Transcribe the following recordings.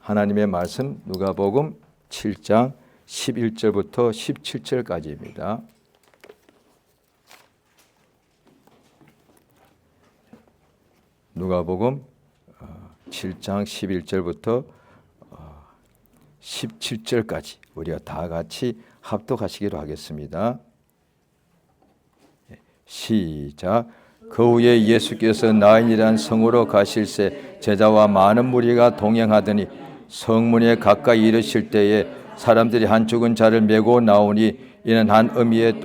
하나님의 말씀 누가복음 7장 11절부터 17절까지입니다. 누가복음 7장 11절부터 17절까지 우리가 다 같이 합독하시기로 하겠습니다. 시작. 그 후에 예수께서 나인이란 성으로 가실새 제자와 많은 무리가 동행하더니 성문에 가까이 이르실 때에 사람들이 한 죽은 자를 메고 나오니 이는 한 어미의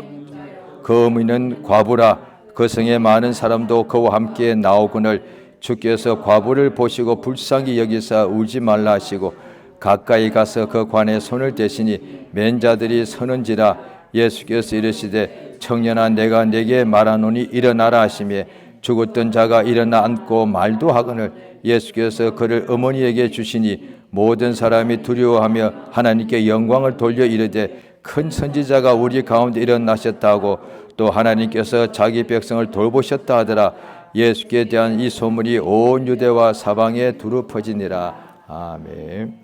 그 어미는 과부라. 그 성에 많은 사람도 그와 함께 나오거늘 주께서 과부를 보시고 불쌍히 여기사 울지 말라 하시고 가까이 가서 그 관에 손을 대시니 맨 자들이 서는지라. 예수께서 이르시되 청년아 내가 네게 말하노니 일어나라 하시며 죽었던 자가 일어나 앉고 말도 하거늘 예수께서 그를 어머니에게 주시니 모든 사람이 두려워하며 하나님께 영광을 돌려 이르되 큰 선지자가 우리 가운데 일어나셨다고 또 하나님께서 자기 백성을 돌보셨다 하더라. 예수께 대한 이 소문이 온 유대와 사방에 두루 퍼지니라. 아멘.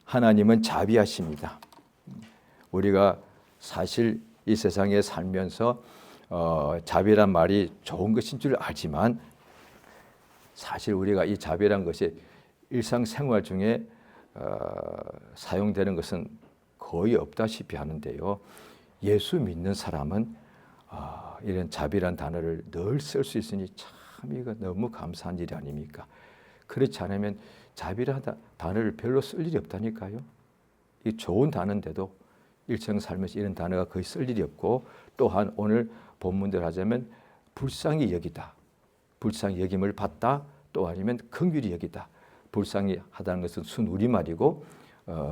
하나님은 자비하십니다. 우리가 사실 이 세상에 살면서 자비란 말이 좋은 것인 줄 알지만 사실 우리가 이 자비란 것이 일상생활 중에 사용되는 것은 거의 없다시피 하는데요. 예수 믿는 사람은 이런 자비란 단어를 늘 쓸 수 있으니 참 이거 너무 감사한 일이 아닙니까? 그렇지 않으면 자비란 단어를 별로 쓸 일이 없다니까요. 이 좋은 단어인데도 일생 살면서 이런 단어가 거의 쓸 일이 없고, 또한 오늘 본문대로 하자면 불쌍히 여기다, 불쌍히 여김을 받다, 또 아니면 긍휼히 여기다. 불쌍히 하다는 것은 순우리말이고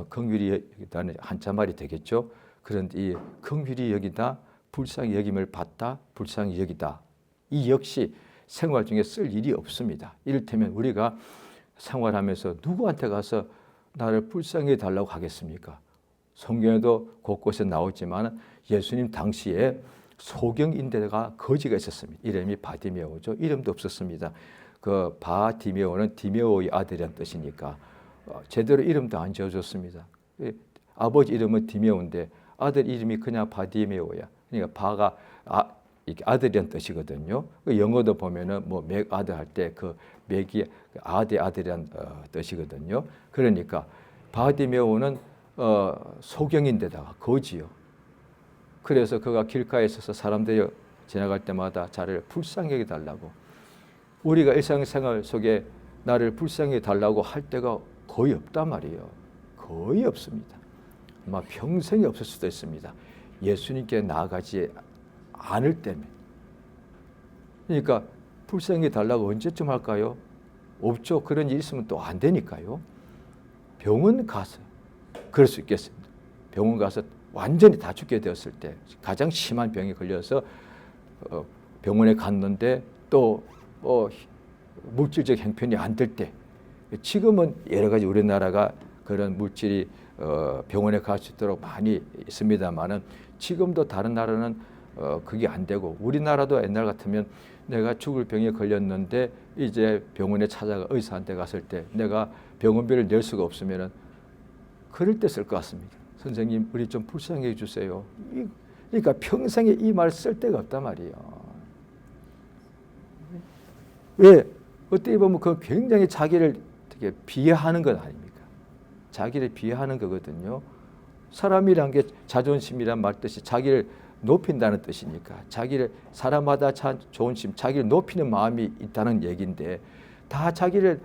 긍휼히 여기다는 한자말이 되겠죠. 그런데 이 긍휼히 여기다, 불쌍히 여김을 받다, 불쌍히 여기다, 이 역시 생활 중에 쓸 일이 없습니다. 이를테면 우리가 생활하면서 누구한테 가서 나를 불쌍히 해달라고 하겠습니까? 성경에도 곳곳에 나오지만 예수님 당시에 소경인대가 거지가 있었습니다. 이름이 바디메오죠. 이름도 없었습니다. 그 바디메오는 디메오의 아들이란 뜻이니까 제대로 이름도 안 지어줬습니다. 아버지 이름은 디메오인데 아들 이름이 그냥 바디메오야. 그러니까 바가 아들이란 뜻이거든요. 영어도 보면은 뭐 맥 아들 할 때 그 맥이 아들이란 뜻이거든요. 그러니까 바디메오는 소경인데다가 거지요. 그래서 그가 길가에 있어서 사람들이 지나갈 때마다 자를 불쌍히 여겨달라고, 우리가 일상생활 속에 나를 불쌍히 여겨달라고 할 때가 거의 없단 말이에요. 거의 없습니다. 아마 평생에 없을 수도 있습니다. 예수님께 나아가지 않을 때면. 그러니까 불쌍히 여겨달라고 언제쯤 할까요? 없죠. 그런 일이 있으면 또 안 되니까요. 병원 가서 그럴 수 있겠습니다. 병원 가서 완전히 다 죽게 되었을 때, 가장 심한 병에 걸려서 병원에 갔는데 또 물질적 형편이 안 될 때, 지금은 여러 가지 우리나라가 그런 물질이 병원에 갈 수 있도록 많이 있습니다만은 지금도 다른 나라는 그게 안 되고, 우리나라도 옛날 같으면 내가 죽을 병에 걸렸는데 이제 병원에 찾아가 의사한테 갔을 때 내가 병원비를 낼 수가 없으면은 그럴 때 쓸 것 같습니다. 선생님, 우리 좀 불쌍히 해주세요. 그러니까 평생에 이 말 쓸 데가 없단 말이에요. 왜? 어떻게 보면 그 굉장히 자기를 되게 비하하는 것 아닙니까? 자기를 비하하는 거거든요. 사람이란 게 자존심이란 말 뜻이 자기를 높인다는 뜻이니까, 자기를 사람마다 자존심, 자기를 높이는 마음이 있다는 얘기인데, 다 자기를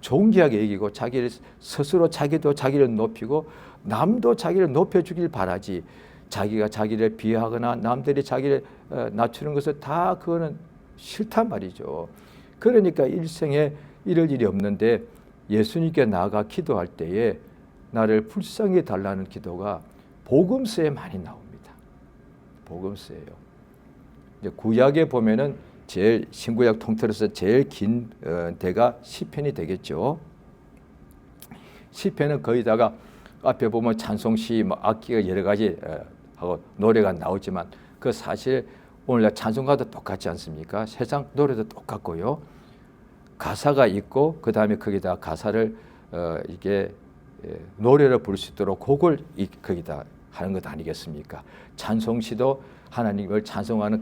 존귀하게 여기고 자기를 스스로 자기도 자기를 높이고 남도 자기를 높여주길 바라지, 자기가 자기를 비하하거나 남들이 자기를 낮추는 것을 다 그거는 싫단 말이죠. 그러니까 일생에 이럴 일이 없는데 예수님께 나아가 기도할 때에 나를 불쌍히 달라는 기도가 복음서에 많이 나옵니다. 복음서예요. 이제 구약에 보면은 제일 신구약 통틀어서 제일 긴 대가 시편이 되겠죠. 시편은 거기다가 앞에 보면 찬송시, 악기가 여러 가지 하고 노래가 나오지만 그 사실 오늘날 찬송가도 똑같지 않습니까? 세상 노래도 똑같고요. 가사가 있고 그 다음에 거기다 가사를 이게 노래를 부를 수 있도록 곡을 거기다 하는 것 아니겠습니까? 찬송시도 하나님을 찬송하는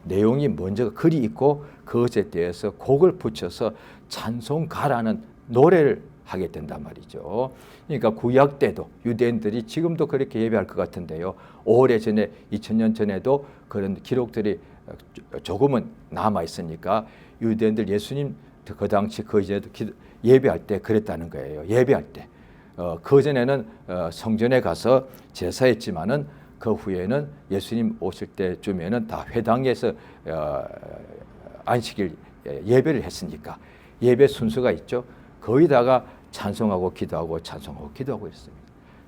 내용이 먼저 글이 있고 그것에 대해서 곡을 붙여서 찬송가라는 노래를 하게 된단 말이죠. 그러니까 구약 때도 유대인들이 지금도 그렇게 예배할 것 같은데요. 오래전에 2000년 전에도 그런 기록들이 조금은 남아 있으니까 유대인들 예수님 그 당시 그 이제도 예배할 때 그랬다는 거예요. 예배할 때. 그 전에는 성전에 가서 제사했지만은 그 후에는 예수님 오실 때쯤에는 다 회당에서 안식일 예배를 했으니까 예배 순서가 있죠. 거기다가 찬송하고 기도하고 찬송하고 기도하고 있습니다.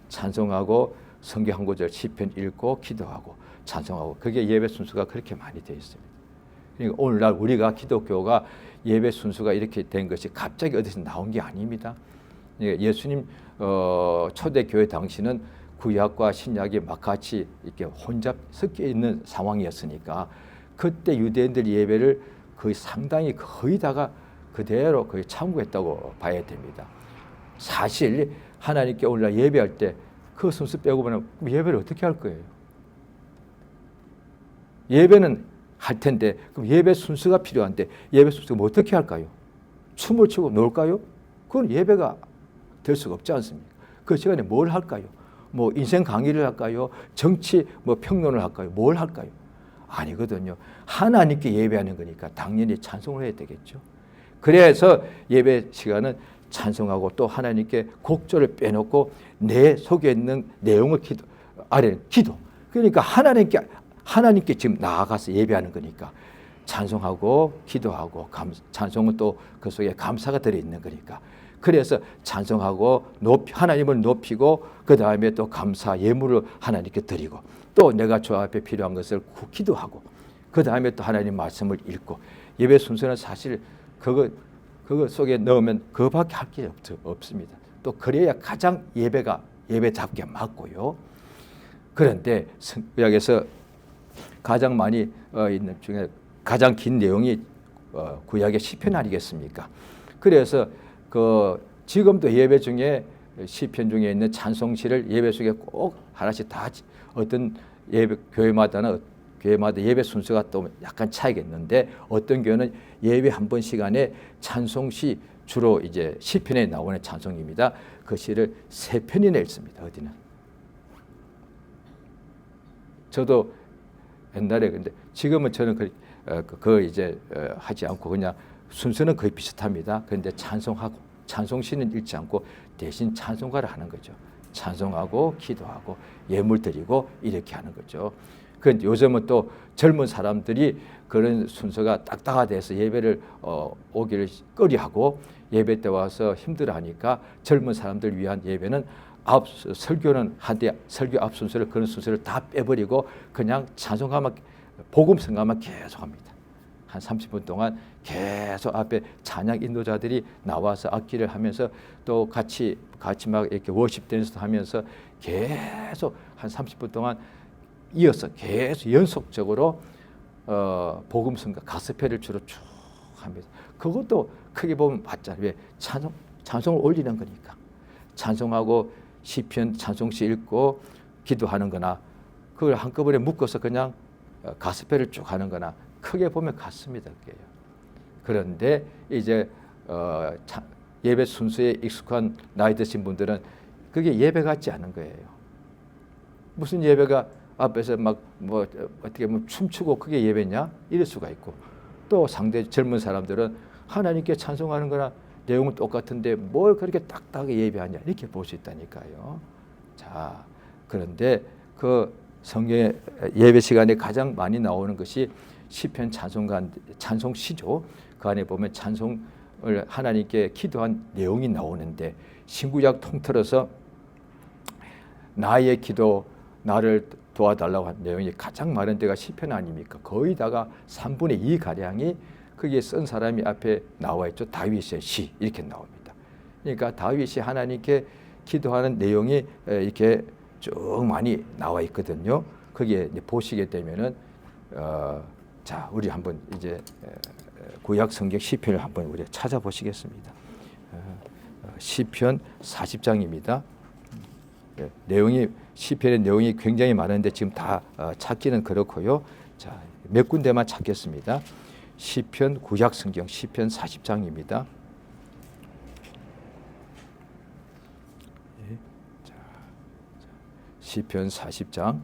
찬송하고 성경 한 구절 시편 읽고 기도하고 찬송하고 그게 예배 순서가 그렇게 많이 되어 있습니다. 그러니까 오늘날 우리가 기독교가 예배 순서가 이렇게 된 것이 갑자기 어디서 나온 게 아닙니다. 예수님 초대교회 당시는 구약과 신약이 막 같이 이렇게 혼잡 섞여 있는 상황이었으니까 그때 유대인들 예배를 거의 상당히 거의 다가 그대로 거의 참고했다고 봐야 됩니다. 사실 하나님께 오늘날 예배할 때 그 순서 빼고 보면 예배를 어떻게 할 거예요? 예배는 할 텐데 그럼 예배 순서가 필요한데 예배 순서가 뭐 어떻게 할까요? 춤을 추고 놀까요? 그건 예배가 될 수가 없지 않습니까? 그 시간에 뭘 할까요? 뭐 인생 강의를 할까요? 정치 뭐 평론을 할까요? 뭘 할까요? 아니거든요. 하나님께 예배하는 거니까 당연히 찬송을 해야 되겠죠. 그래서 예배 시간은 찬송하고 또 하나님께 곡절을 빼놓고 내 속에 있는 내용을 기도. 그러니까 하나님께 지금 나아가서 예배하는 거니까 찬송하고 기도하고 찬송은 또 그 속에 감사가 들어있는 거니까 그래서 찬송하고 하나님을 높이고 그 다음에 또 감사 예물을 하나님께 드리고 또 내가 주 앞에 필요한 것을 기도하고 그 다음에 또 하나님 말씀을 읽고 예배 순서는 사실 그거 속에 넣으면 그거밖에 할 게 없습니다. 또 그래야 가장 예배답게 맞고요. 그런데 구약에서 가장 많이 있는 중에 가장 긴 내용이 구약의 시편 아니겠습니까? 그래서 지금도 예배 중에 시편 중에 있는 찬송시를 예배 속에 꼭 하나씩 다 어떤 교회마다 예배 순서가 또 약간 차이가 있는데 어떤 교회는 예배 한 번 시간에 찬송시 주로 이제 시편에 나오는 찬송입니다. 그 시를 3편이나 읽습니다. 어디는. 저도 옛날에 근데 지금은 저는 이제 하지 않고 그냥 순서는 거의 비슷합니다. 그런데 찬송시는 읽지 않고 대신 찬송가를 하는 거죠. 찬송하고 기도하고 예물 드리고 이렇게 하는 거죠. 그런데 요즘은 또 젊은 사람들이 그런 순서가 딱딱하돼서 예배를 오기를 꺼려하고 예배 때 와서 힘들어하니까 젊은 사람들 위한 예배는 설교는 한데 설교 앞 순서를 그런 순서를 다 빼버리고 그냥 찬송가만 복음성가만 계속합니다. 한 30분 동안 계속 앞에 찬양 인도자들이 나와서 악기를 하면서 또 같이 막 이렇게 워십 댄스도 하면서 계속 한 30분 동안 이어서 계속 연속적으로 복음성가 가스펠을 주로 쭉 합니다. 그것도 크게 보면 맞잖아요. 왜 찬송을 올리는 거니까. 찬송하고 시편 찬송시 읽고 기도하는 거나 그걸 한꺼번에 묶어서 그냥 가스펠을 쭉 하는 거나 크게 보면 같습니다. 그게요. 그런데 이제 예배 순서에 익숙한 나이 드신 분들은 그게 예배 같지 않은 거예요. 무슨 예배가 앞에서 막 뭐 어떻게 뭐 춤추고 그게 예배냐 이럴 수가 있고 또 상대 젊은 사람들은 하나님께 찬송하는 거나 내용은 똑같은데 뭘 그렇게 딱딱하게 예배하냐 이렇게 볼 수 있다니까요. 자, 그런데 그 성경의 예배 시간에 가장 많이 나오는 것이 시편 찬송시죠. 그 안에 보면 찬송을 하나님께 기도한 내용이 나오는데 신구약 통틀어서 나의 기도 나를 도와달라고 한 내용이 가장 많은 데가 시편 아닙니까? 거의 다가 3분의 2 가량이 거기에 쓴 사람이 앞에 나와 있죠. 다윗의 시 이렇게 나옵니다. 그러니까 다윗이 하나님께 기도하는 내용이 이렇게 쭉 많이 나와 있거든요. 거기에 이제 보시게 되면은 자 우리 한번 이제 구약 성경 시편을 한번 우리가 찾아보시겠습니다. 시편 40장입니다. 내용이 시편의 내용이 굉장히 많은데 지금 다 찾기는 그렇고요. 자, 몇 군데만 찾겠습니다. 시편 구약 성경 시편 40장입니다. 시편 40장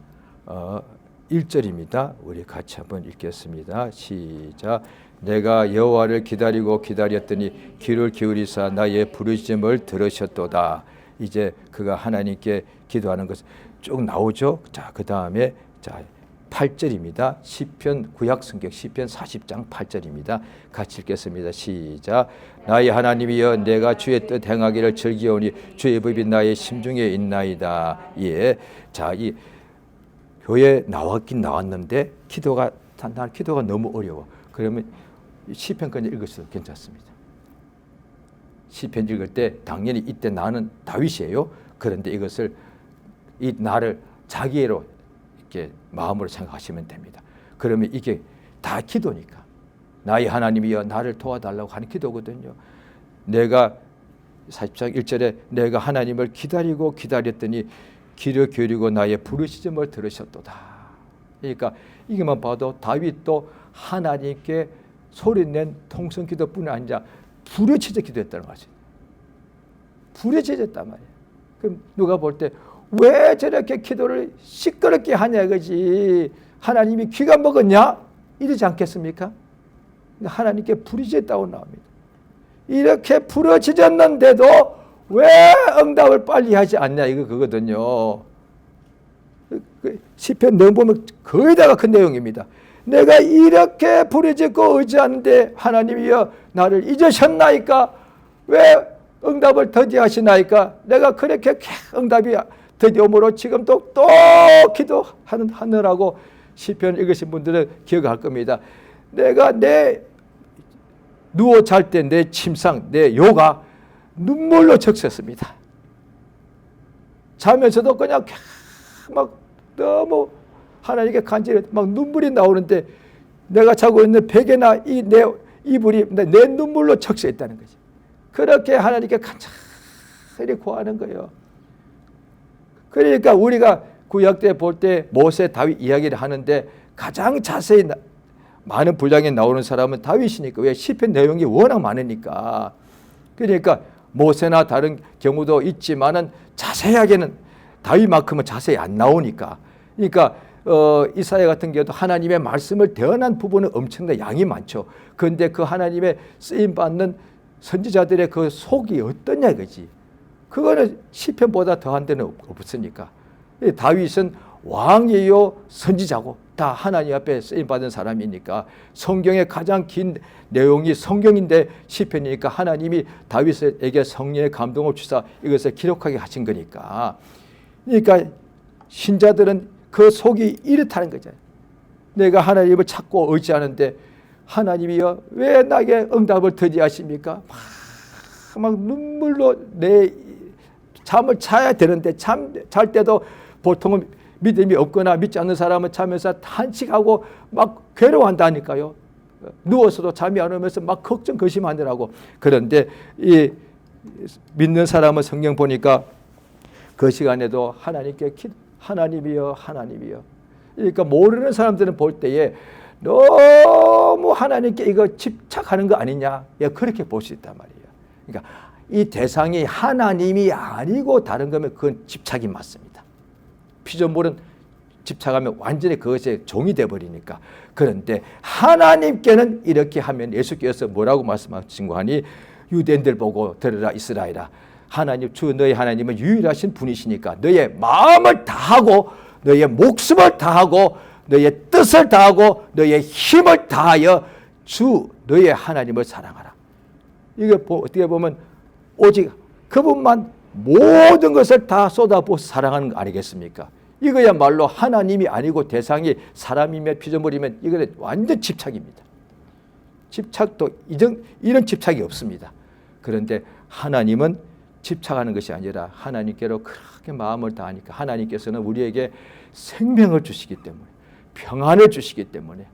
1절입니다. 우리 같이 한번 읽겠습니다. 시작. 내가 여호와를 기다리고 기다렸더니 귀를 기울이사 나의 부르짖음을 들으셨도다. 이제 그가 하나님께 기도하는 것 쭉 나오죠. 자, 그 다음에 자 8절입니다. 시편 구약 성경 시편 40장 8절입니다. 같이 읽겠습니다. 시작. 나의 하나님이여 내가 주의 뜻 행하기를 즐기오니 주의 법이 나의 심중에 있나이다. 예. 자, 이 교회 나왔긴 나왔는데 기도가 너무 어려워. 그러면 시편까지 읽으셔도 괜찮습니다. 시편 읽을 때 당연히 이때 나는 다윗이에요. 그런데 이것을 이 나를 자기애로 이렇게 마음으로 생각하시면 됩니다. 그러면 이게 다 기도니까. 나의 하나님이여 나를 도와달라고 하는 기도거든요. 내가 40장 1절에 내가 하나님을 기다리고 기다렸더니 귀를 기울이고 나의 부르짖음을 들으셨도다. 그러니까 이것만 봐도 다윗도 하나님께 소리낸 통성기도뿐이 아니라 부르짖어 기도했다는 거죠. 부르짖었단 말이에요. 그럼 누가 볼 때 왜 저렇게 기도를 시끄럽게 하냐 이거지. 하나님이 귀가 먹었냐? 이러지 않겠습니까? 하나님께 부르짖었다고 나옵니다. 이렇게 부르짖었는데도 왜 응답을 빨리 하지 않냐 이거 그거든요. 시편 내용 보면 거의 다가 그 내용입니다. 내가 이렇게 부르짖고 의지하는데 하나님이여 나를 잊으셨나이까? 왜 응답을 더디하시나이까? 내가 그렇게 응답이 더디오므로 지금도 또 기도하느라고 시편 읽으신 분들은 기억할 겁니다. 내가 내 누워 잘 때 내 침상, 내 요가 눈물로 적셨습니다. 자면서도 그냥 막 너무 하나님께 간절히 막 눈물이 나오는데 내가 자고 있는 베개나 이 내 이불이 내 눈물로 적셔있다는 거지. 그렇게 하나님께 간절히 구하는 거예요. 그러니까 우리가 구약 때 볼 때 모세 다윗 이야기를 하는데 가장 자세히 많은 분량에 나오는 사람은 다윗이니까. 왜? 시편 내용이 워낙 많으니까. 그러니까 모세나 다른 경우도 있지만은 자세하게는 다윗만큼은 자세히 안 나오니까. 그러니까 이사야 같은 경우도 하나님의 말씀을 대언한 부분은 엄청나게 양이 많죠. 그런데 그 하나님의 쓰임 받는 선지자들의 그 속이 어떠냐 이거지. 그거는 시편보다 더한 데는 없으니까. 다윗은 왕이요 선지자고 다 하나님 앞에 쓰임 받은 사람이니까 성경의 가장 긴 내용이 성경인데 시편이니까 하나님이 다윗에게 성령의 감동을 주사 이것을 기록하게 하신 거니까. 그러니까 신자들은 그 속이 이렇다는 거잖아요. 내가 하나님을 찾고 의지하는데 하나님이여 왜 나에게 응답을 더디하십니까? 막 눈물로 내 잠을 자야 되는데 잘 때도 보통은 믿음이 없거나 믿지 않는 사람은 자면서 탄식하고 막 괴로워한다니까요. 누워서도 잠이 안 오면서 막 걱정 거심하느라고. 그런데 이 믿는 사람은 성경 보니까 그 시간에도 하나님께 하나님이여 하나님이여. 그러니까 모르는 사람들은 볼 때에 너무 하나님께 이거 집착하는 거 아니냐. 그렇게 볼 수 있단 말이에요. 그러니까 이 대상이 하나님이 아니고 다른 거면 그건 집착이 맞습니다. 피조물은 집착하면 완전히 그것에 종이 되어버리니까. 그런데 하나님께는 이렇게 하면 예수께서 뭐라고 말씀하신 거 하니 유대인들 보고 들으라 이스라엘아. 하나님 주 너희 하나님은 유일하신 분이시니까 너의 마음을 다하고 너의 목숨을 다하고 너의 뜻을 다하고 너의 힘을 다하여 주 너의 하나님을 사랑하라. 이게 어떻게 보면 오직 그분만 모든 것을 다 쏟아부어서 사랑하는 거 아니겠습니까? 이거야말로 하나님이 아니고 대상이 사람이면 피조물이면 이거는 완전 집착입니다. 집착도 이런 집착이 없습니다. 그런데 하나님은 집착하는 것이 아니라 하나님께로 그렇게 마음을 다하니까 하나님께서는 우리에게 생명을 주시기 때문에 평안을 주시기 때문에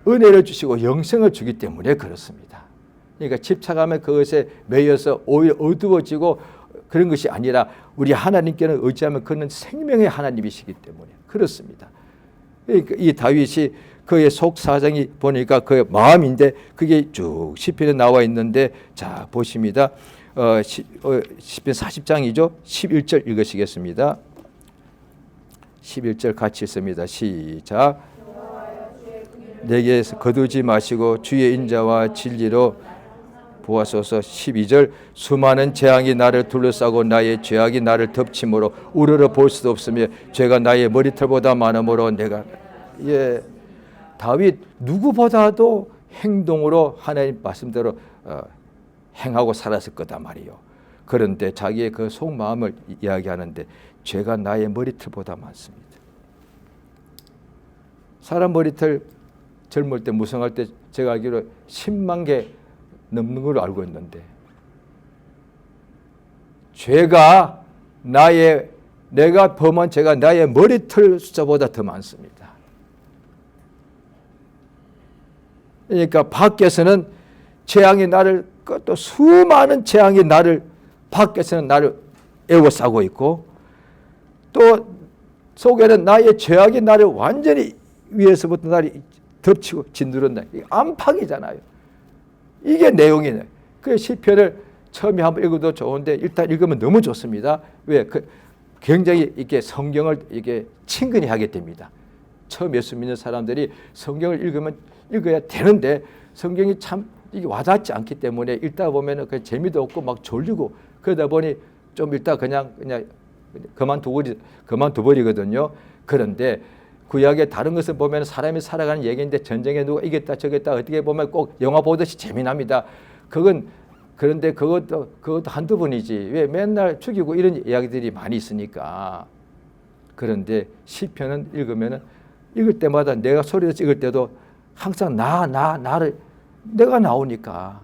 은혜를 주시고 영생을 주기 때문에 그렇습니다. 그러니까 집착하면 그것에 매여서 오히려 어두워지고 그런 것이 아니라 우리 하나님께는 의지하면 그는 생명의 하나님이시기 때문에 그렇습니다. 그러니까 이 다윗이 그의 속 사정이 보니까 그의 마음인데 그게 쭉 시편에 나와 있는데 자 보십니다. 시편 40장이죠. 11절 읽으시겠습니다. 11절 같이 읽습니다. 시작. 내게서 거두지 마시고 주의 인자와 진리로 보아소서. 12절 수많은 재앙이 나를 둘러싸고 나의 죄악이 나를 덮침으로 우러러 볼 수도 없으며 죄가 나의 머리털보다 많으므로 내가 다윗 누구보다도 행동으로 하나님 말씀대로 행하고 살았을 거다 말이요. 그런데 자기의 그 속마음을 이야기하는데 죄가 나의 머리털보다 많습니다. 사람 머리털 젊을 때 무성할 때 제가 알기로 10만 개 넘는 걸로 알고 있는데 죄가 내가 범한 죄가 나의 머리털 숫자보다 더 많습니다. 그러니까 밖에서는 재앙이 나를 또 수많은 재앙이 밖에서는 나를 에워싸고 있고 또 속에는 나의 죄악이 나를 완전히 위에서부터 나를 덮치고 짓누른다. 이게 안팎이잖아요. 이게 내용이네. 그 시편을 처음에 한번 읽어도 좋은데 일단 읽으면 너무 좋습니다. 왜? 굉장히 이렇게 성경을 이렇게 친근히 하게 됩니다. 처음 예수 믿는 사람들이 성경을 읽어야 되는데 성경이 참 이게 와닿지 않기 때문에 읽다 보면은 그 재미도 없고 막 졸리고 그러다 보니 좀 읽다 그냥 그만둬버리거든요. 그런데 구약의 다른 것을 보면 사람이 살아가는 얘기인데 전쟁에 누가 이겼다 저겼다 어떻게 보면 꼭 영화 보듯이 재미납니다. 그런데 그것도 한두 번이지 왜 맨날 죽이고 이런 이야기들이 많이 있으니까. 그런데 시편은 읽을 때마다 내가 소리를 읽을 때도 항상 나를 내가 나오니까.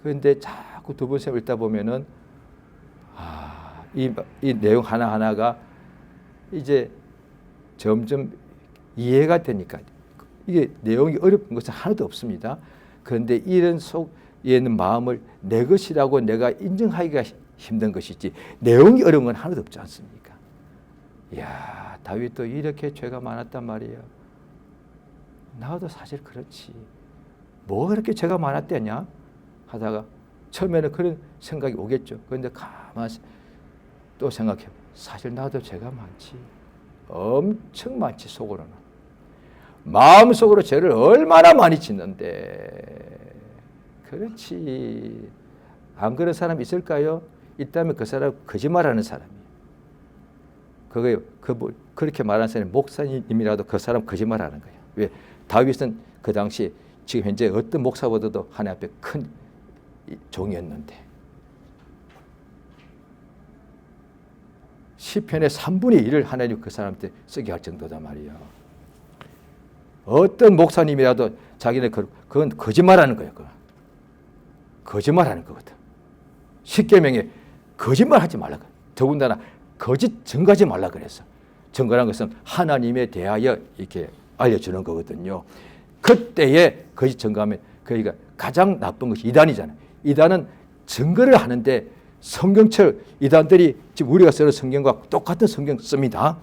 그런데 자꾸 두 번씩 읽다 보면은 이 내용 하나하나가 이제 점점 이해가 되니까 이게 내용이 어려운 것은 하나도 없습니다. 그런데 이런 속에 있는 마음을 내 것이라고 내가 인정하기가 힘든 것이지 내용이 어려운 건 하나도 없지 않습니까? 이야, 다윗도 이렇게 죄가 많았단 말이에요. 나도 사실 그렇지. 뭐 그렇게 죄가 많았대냐 하다가 처음에는 그런 생각이 오겠죠. 그런데 가만히 또 생각해. 사실 나도 죄가 많지. 엄청 많지. 속으로는. 마음속으로 죄를 얼마나 많이 짓는데. 그렇지. 안 그런 사람 있을까요? 있다면 그 사람 거짓말하는 사람이에요. 그렇게 말하는 사람이 목사님이라도 그 사람 거짓말하는 거예요. 왜? 다윗은 그 당시 지금 현재 어떤 목사보다도 하나님 앞에 큰 종이었는데 시편의 3분의 1을 하나님 그 사람한테 쓰게 할 정도다 말이에요. 어떤 목사님이라도 자기는 그건 거짓말하는 거예요. 거짓말하는 거거든. 십계명에 거짓말하지 말라. 더군다나 거짓 증거하지 말라 그랬어. 증거라는 것은 하나님에 대하여 이렇게 알려주는 거거든요. 그때에 거짓 증거하면 그러니까 가장 나쁜 것이 이단이잖아요. 이단은 증거를 하는데 성경처럼 이단들이 지금 우리가 쓰는 성경과 똑같은 성경 씁니다.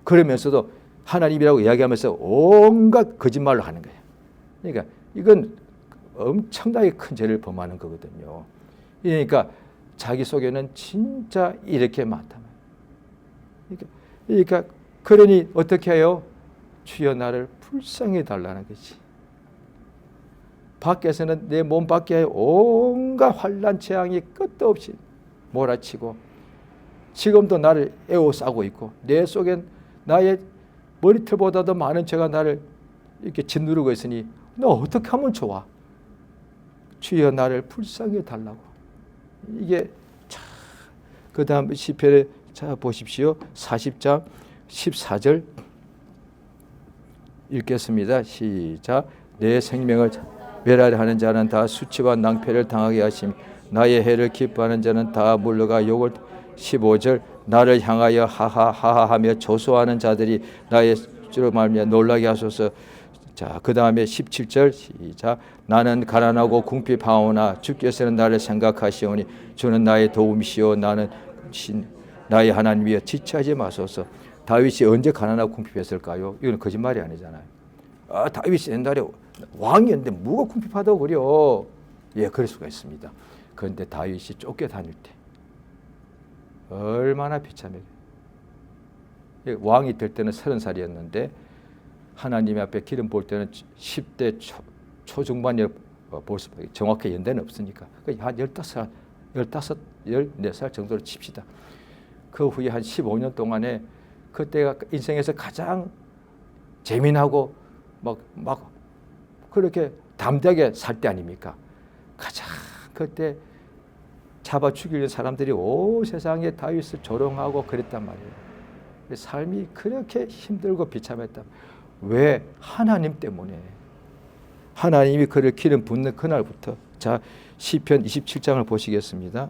그러면서도 하나님이라고 이야기하면서 온갖 거짓말을 하는 거예요. 그러니까 이건 엄청나게 큰 죄를 범하는 거거든요. 그러니까 자기 속에는 진짜 이렇게 많다. 그러니 어떻게 해요? 주여 나를 불쌍히 달라는 거지. 밖에서는 내 몸 밖에 온갖 환난 재앙이 끝도 없이 몰아치고 지금도 나를 에워싸고 있고 내 속엔 나의 머리털보다도 많은 죄가 나를 이렇게 짓누르고 있으니 너 어떻게 하면 좋아? 주여 나를 불쌍히 달라고. 이게 그 다음 시편에 자 보십시오. 40장 14절 읽겠습니다. 시작. 내 생명을 멸하려 하는 자는 다 수치와 낭패를 당하게 하심 나의 해를 기뻐하는 자는 다 물러가 욕을 15절 나를 향하여 하하하하하며 조소하는 자들이 나의 주로 말미암아 놀라게 하소서. 자, 그 다음에 17절 시작. 나는 가난하고 궁핍하오나 주께서는 나를 생각하시오니 주는 나의 도움이시오. 나는 나의 하나님이여 지체하지 마소서. 다윗이 언제 가난하고 궁핍했을까요? 이건 거짓말이 아니잖아요. 다윗이 옛날에 왕이었는데 뭐가 궁핍하다고 그래요? 예, 그럴 수가 있습니다. 그런데 다윗이 쫓겨다닐 때 얼마나 비참해요. 왕이 될 때는 30살이었는데 하나님 앞에 기름 부을 때는 10대 초중반이라 볼 수, 정확히 연대는 없으니까 한 15살, 14살 정도로 칩시다. 그 후에 한 15년 동안에 그때가 인생에서 가장 재미나고 막 그렇게 담대하게 살 때 아닙니까? 가장 그때 잡아 죽이는 사람들이 온 세상에 다윗을 조롱하고 그랬단 말이에요. 삶이 그렇게 힘들고 비참했다. 왜? 하나님 때문에. 하나님이 그를 기름 붓는 그날부터. 자, 시편 27장을 보시겠습니다.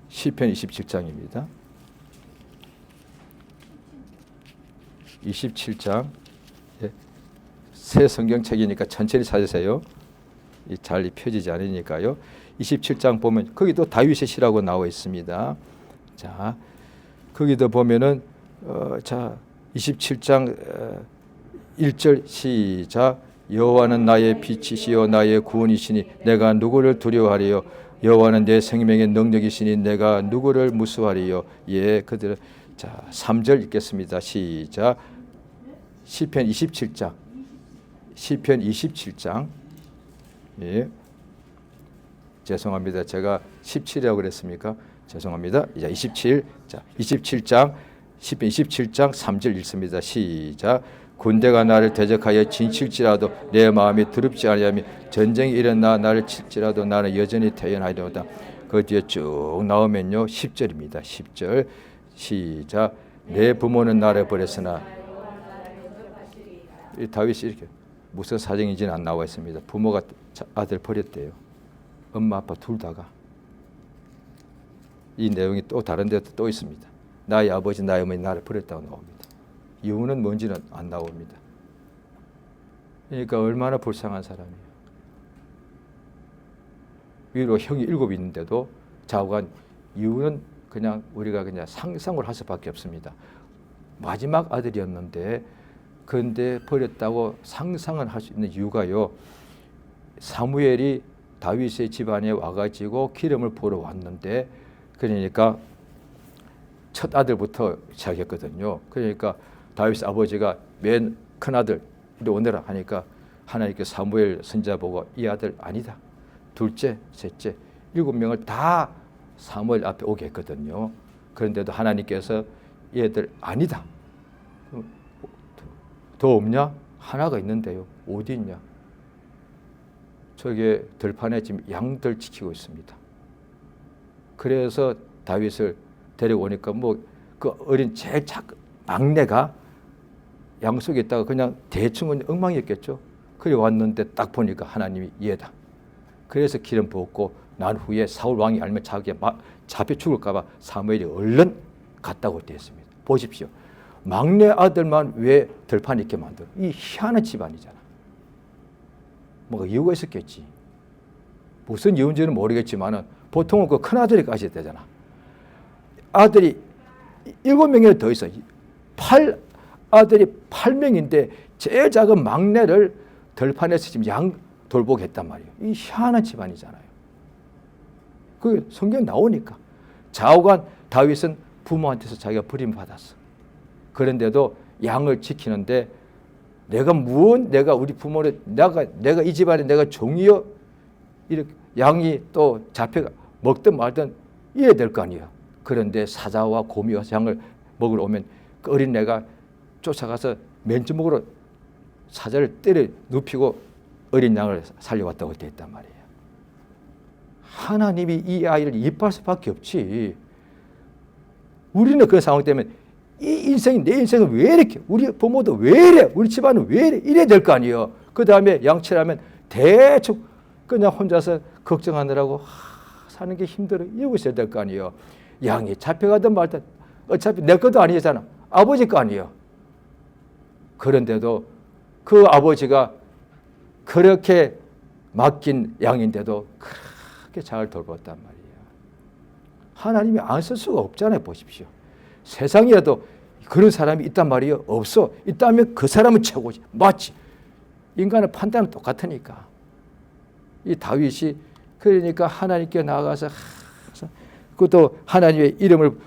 시편 27장입니다. 27장. 새 성경책이니까 천천히 찾으세요. 잘 펴지지 않으니까요. 27장 보면 거기도 다윗의 시라고 나와 있습니다. 자, 거기도 보면은 자, 27장 1절 시작. 여호와는 나의 빛이시요 나의 구원이시니 내가 누구를 두려워하리요. 여호와는 내 생명의 능력이시니 내가 누구를 무수하리요. 예, 그들. 자, 3절 읽겠습니다. 시작. 시편 27장. 시편 27장. 예. 죄송합니다. 제가 17이라고 그랬습니까? 죄송합니다. 이제 27. 자, 27장. 시편 27장 3절 읽습니다. 시작. 군대가 나를 대적하여 진칠지라도 내 마음이 두렵지 아니하며 전쟁이 일어나 나를 칠지라도 나는 여전히 태연하리로다. 그 뒤에 쭉 나오면요. 10절입니다. 10절. 시작. 내 부모는 나를 버렸으나 이 다윗이 이렇게 무슨 사정인지는 안 나와 있습니다. 부모가 아들 버렸대요. 엄마 아빠 둘 다가. 이 내용이 또 다른 데도 또 있습니다. 나의 아버지 나의 어머니 나를 버렸다고 나옵니다. 이유는 뭔지는 안 나옵니다. 그러니까 얼마나 불쌍한 사람이에요. 위로 형이 7 있는데도 좌우간 이유는 그냥 우리가 그냥 상상을 할 수밖에 없습니다. 마지막 아들이었는데 그런데 버렸다고 상상을 할 수 있는 이유가요. 사무엘이 다윗의 집안에 와가지고 기름을 부으러 왔는데 그러니까 첫 아들부터 시작했거든요. 그러니까 다윗 아버지가 맨 큰 아들 이리 오너라 하니까 하나님께 사무엘 선지자 보고 이 아들 아니다. 둘째, 셋째, 7명을 다 사무엘 앞에 오게 했거든요. 그런데도 하나님께서 얘들 아니다. 더 없냐? 하나가 있는데요. 어디 있냐? 저게 들판에 지금 양들 지키고 있습니다. 그래서 다윗을 데려오니까 뭐 그 어린 제일 막내가 양 속에 있다가 그냥 대충은 엉망이었겠죠. 그래 왔는데 딱 보니까 하나님이 얘다. 그래서 기름 부었고 난 후에 사울 왕이 알면 자기가 잡혀 죽을까 봐 사무엘이 얼른 갔다고 되어 있습니다. 보십시오. 막내 아들만 왜 들판에 있게 만들어? 이 희한한 집안이잖아. 뭐가 이유가 있었겠지. 무슨 이유인지는 모르겠지만 보통은 그 큰아들이 가셔야 되잖아. 아들이 7명이나 더 있어. 아들이 8명인데 제일 작은 막내를 들판에서 지금 양 돌보게 했단 말이에요. 이 희한한 집안이잖아요. 그 성경 나오니까. 좌우간 다윗은 부모한테서 자기가 버림받았어. 그런데도 양을 지키는데 내가 우리 부모를 내가 이 집안에 내가 종이요 이렇게 양이 또 잡혀 먹든 말든 이래야 될 거 아니에요. 그런데 사자와 곰이와 양을 먹으러 오면 그 어린애가 쫓아가서 맨주먹으로 사자를 때려 눕히고 어린 양을 살려왔다고 되어 있단 말이에요. 하나님이 이 아이를 이뻐할 수밖에 없지. 우리는 그 상황 때문에 내 인생은 왜 이렇게, 우리 부모도 왜 이래, 우리 집안은 왜 이래, 이래야 될 거 아니에요. 그 다음에 양치라면 대충 그냥 혼자서 걱정하느라고 사는 게 힘들어 이러고 있어야 될 거 아니에요. 양이 잡혀가든 말든 어차피 내 것도 아니잖아. 아버지 거 아니에요. 그런데도 그 아버지가 그렇게 맡긴 양인데도 그렇게 잘 돌봤단 말이에요. 하나님이 안 쓸 수가 없잖아요. 보십시오. 세상에도 그런 사람이 있단 말이에요. 없어. 있다면 그 사람은 최고지. 맞지. 인간의 판단은 똑같으니까. 이 다윗이 그러니까 하나님께 나아가서 그것도 하나님의 이름을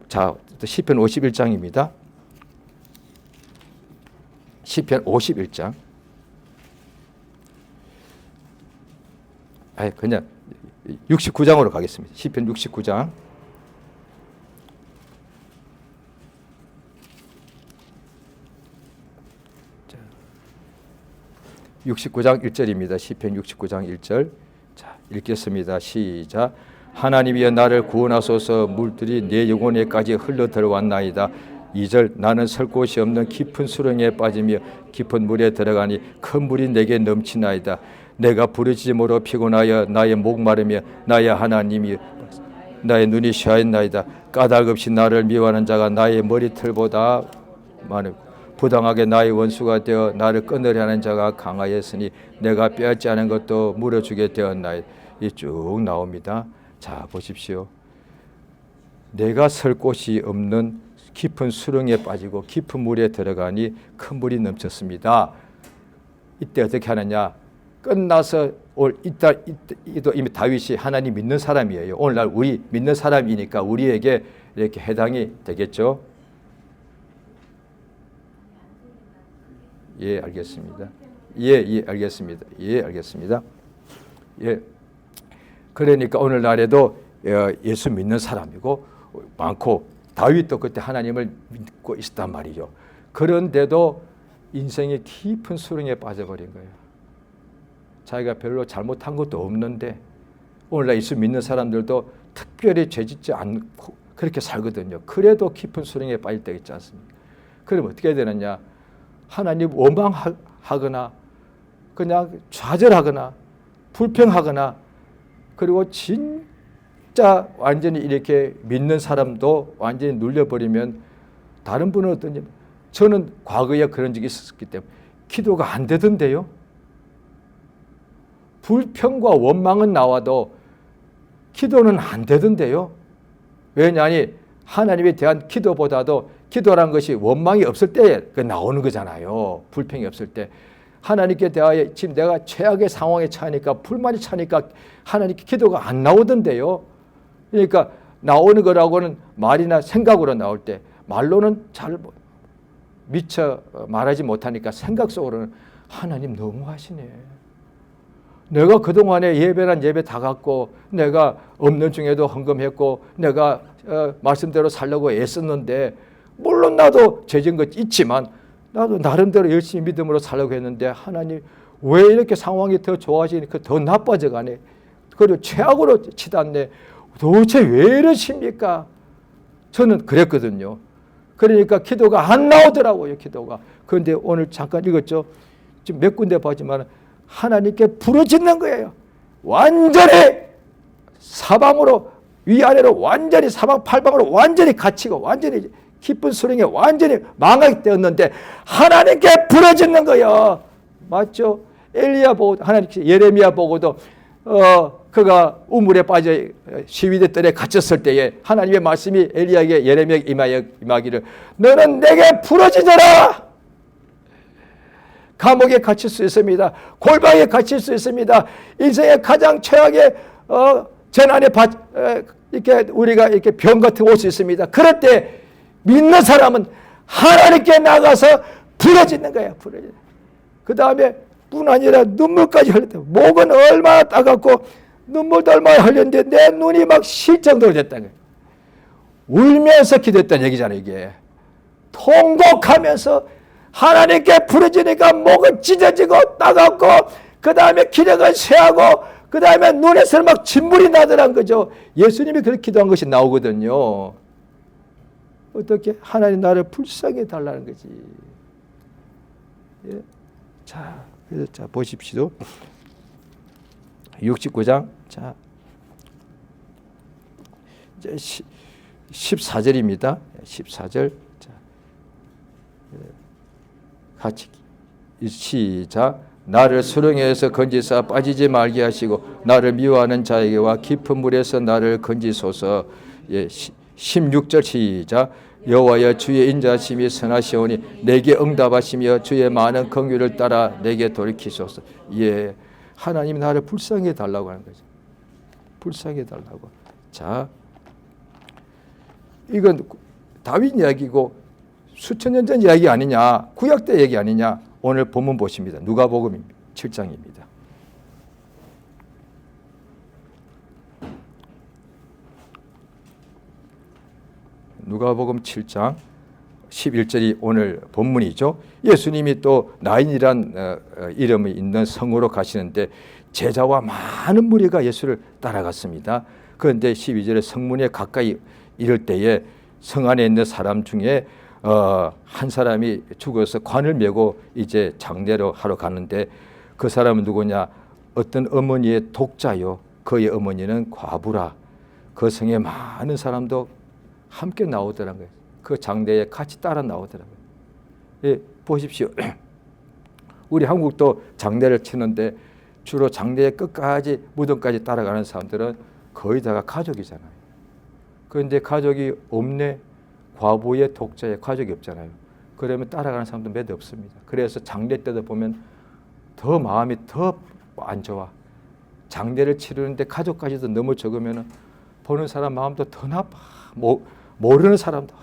자 시편 51장입니다. 시편 51장. 그냥 69장으로 가겠습니다. 시편 69장. 69장 1절입니다. 시편 69장 1절. 자, 읽겠습니다. 시작. 하나님이여 나를 구원하소서. 물들이 내 영혼에까지 흘러 들어왔나이다. 2절. 나는 설 곳이 없는 깊은 수렁에 빠지며 깊은 물에 들어가니 큰 물이 내게 넘치나이다. 내가 부르짖음으로 피곤하여 나의 목 마르며 나의 하나님이 나의 눈이 쉬어있나이다. 까닭없이 나를 미워하는 자가 나의 머리털보다 많고 부당하게 나의 원수가 되어 나를 끊으려 하는 자가 강하였으니 내가 빼앗지 않은 것도 물어주게 되었나이다. 이 쭉 나옵니다. 자, 보십시오. 내가 설 곳이 없는 깊은 수렁에 빠지고 깊은 물에 들어가니 큰 물이 넘쳤습니다. 이때 어떻게 하느냐? 끝나서 이도 이미 다윗이 하나님 믿는 사람이에요. 오늘날 우리 믿는 사람이니까 우리에게 이렇게 해당이 되겠죠. 예, 알겠습니다. 예, 알겠습니다. 예, 알겠습니다. 예. 그러니까 오늘날에도 예수 믿는 사람이고 많고 다윗도 그때 하나님을 믿고 있었단 말이죠. 그런데도 인생의 깊은 수렁에 빠져버린 거예요. 자기가 별로 잘못한 것도 없는데 오늘날 예수 믿는 사람들도 특별히 죄짓지 않고 그렇게 살거든요. 그래도 깊은 수렁에 빠질 때가 있지 않습니까? 그럼 어떻게 해야 되느냐? 하나님 원망하거나 그냥 좌절하거나 불평하거나 그리고 진짜 완전히 이렇게 믿는 사람도 완전히 눌려버리면 다른 분은 어떠냐? 저는 과거에 그런 적이 있었기 때문에 기도가 안 되던데요. 불평과 원망은 나와도 기도는 안 되던데요. 왜냐하니 하나님에 대한 기도보다도 기도란 것이 원망이 없을 때 나오는 거잖아요. 불평이 없을 때. 하나님께 대하여 지금 내가 최악의 상황에 처하니까 불만이 차니까 하나님께 기도가 안 나오던데요. 그러니까 나오는 거라고는 말이나 생각으로 나올 때 말로는 잘 미처 말하지 못하니까 생각 속으로는 하나님 너무하시네. 내가 그동안에 예배란 예배 다 갖고 내가 없는 중에도 헌금했고 내가 말씀대로 살려고 애썼는데 물론 나도 죄진 것 있지만 나도 나름대로 열심히 믿음으로 살려고 했는데 하나님 왜 이렇게 상황이 더 좋아지니까 더 나빠져 가네. 그리고 최악으로 치닫네. 도대체 왜 이러십니까? 저는 그랬거든요. 그러니까 기도가 안 나오더라고요. 기도가. 그런데 오늘 잠깐 읽었죠. 지금 몇 군데 봤지만 하나님께 부르짖는 거예요. 완전히 사방으로 위아래로 완전히 사방팔방으로 완전히 갇히고 완전히 깊은 수렁에 완전히 망하게 되었는데 하나님께 부르짖는 거예요. 맞죠? 엘리야 보고 하나님께 예레미야 보고도 그가 우물에 빠져 시위대 뜰에 갇혔을 때에 하나님의 말씀이 엘리야에게 예레미야에게 임하기를 너는 내게 부르짖어라. 감옥에 갇힐 수 있습니다. 골방에 갇힐 수 있습니다. 인생의 가장 최악의 재난에 이렇게 우리가 이렇게 병 같은 올 수 있습니다. 그럴 때 믿는 사람은 하나님께 나가서 부르짖는 거야. 그 다음에 뿐 아니라 눈물까지 흘렸다. 목은 얼마나 따갑고 눈물도 얼마나 흘렸는데 내 눈이 막 실 정도로 됐다는 거야. 울면서 기도했다는 얘기잖아요. 이게 통곡하면서 하나님께 부르짖으니까 목은 찢어지고 따갑고 그 다음에 기력은 쇠하고 그 다음에 눈에서 막 진물이 나더란 거죠. 예수님이 그렇게 기도한 것이 나오거든요. 어떻게 하나님 나를 불쌍히 해달라는 거지. 예? 자, 그래서 자 보십시오. 69장. 자, 14절입니다. 14절. 자, 같이 시작. 나를 수렁에서 건지사 빠지지 말게 하시고 나를 미워하는 자에게와 깊은 물에서 나를 건지소서. 16절 시작. 여호와여 주의 인자심이 선하시오니 내게 응답하시며 주의 많은 긍휼을 따라 내게 돌이키소서. 예, 하나님이 나를 불쌍히 해달라고 하는 거죠. 불쌍히 해달라고. 자, 이건 다윗 이야기고 수천 년 전 이야기 아니냐, 구약 때 얘기 아니냐. 오늘 본문 보십니다. 누가복음 7장입니다. 누가복음 7장 11절이 오늘 본문이죠. 예수님이 또 나인이란 이름이 있는 성으로 가시는데 제자와 많은 무리가 예수를 따라갔습니다. 그런데 12절에 성문에 가까이 이를 때에 성 안에 있는 사람 중에 한 사람이 죽어서 관을 메고 이제 장례를 하러 가는데 그 사람은 누구냐? 어떤 어머니의 독자요. 그의 어머니는 과부라. 그 성에 많은 사람도 함께 나오더라고요. 그 장례에 같이 따라 나오더라고요. 예, 보십시오. 우리 한국도 장례를 치는데 주로 장례의 끝까지 무덤까지 따라가는 사람들은 거의 다가 가족이잖아요. 그런데 가족이 없네. 과부의 독자의 가족이 없잖아요. 그러면 따라가는 사람도 몇 없습니다. 그래서 장례 때도 보면 더 마음이 더 안 좋아. 장례를 치르는데 가족까지도 너무 적으면 보는 사람 마음도 더 나빠. 모르는 사람도.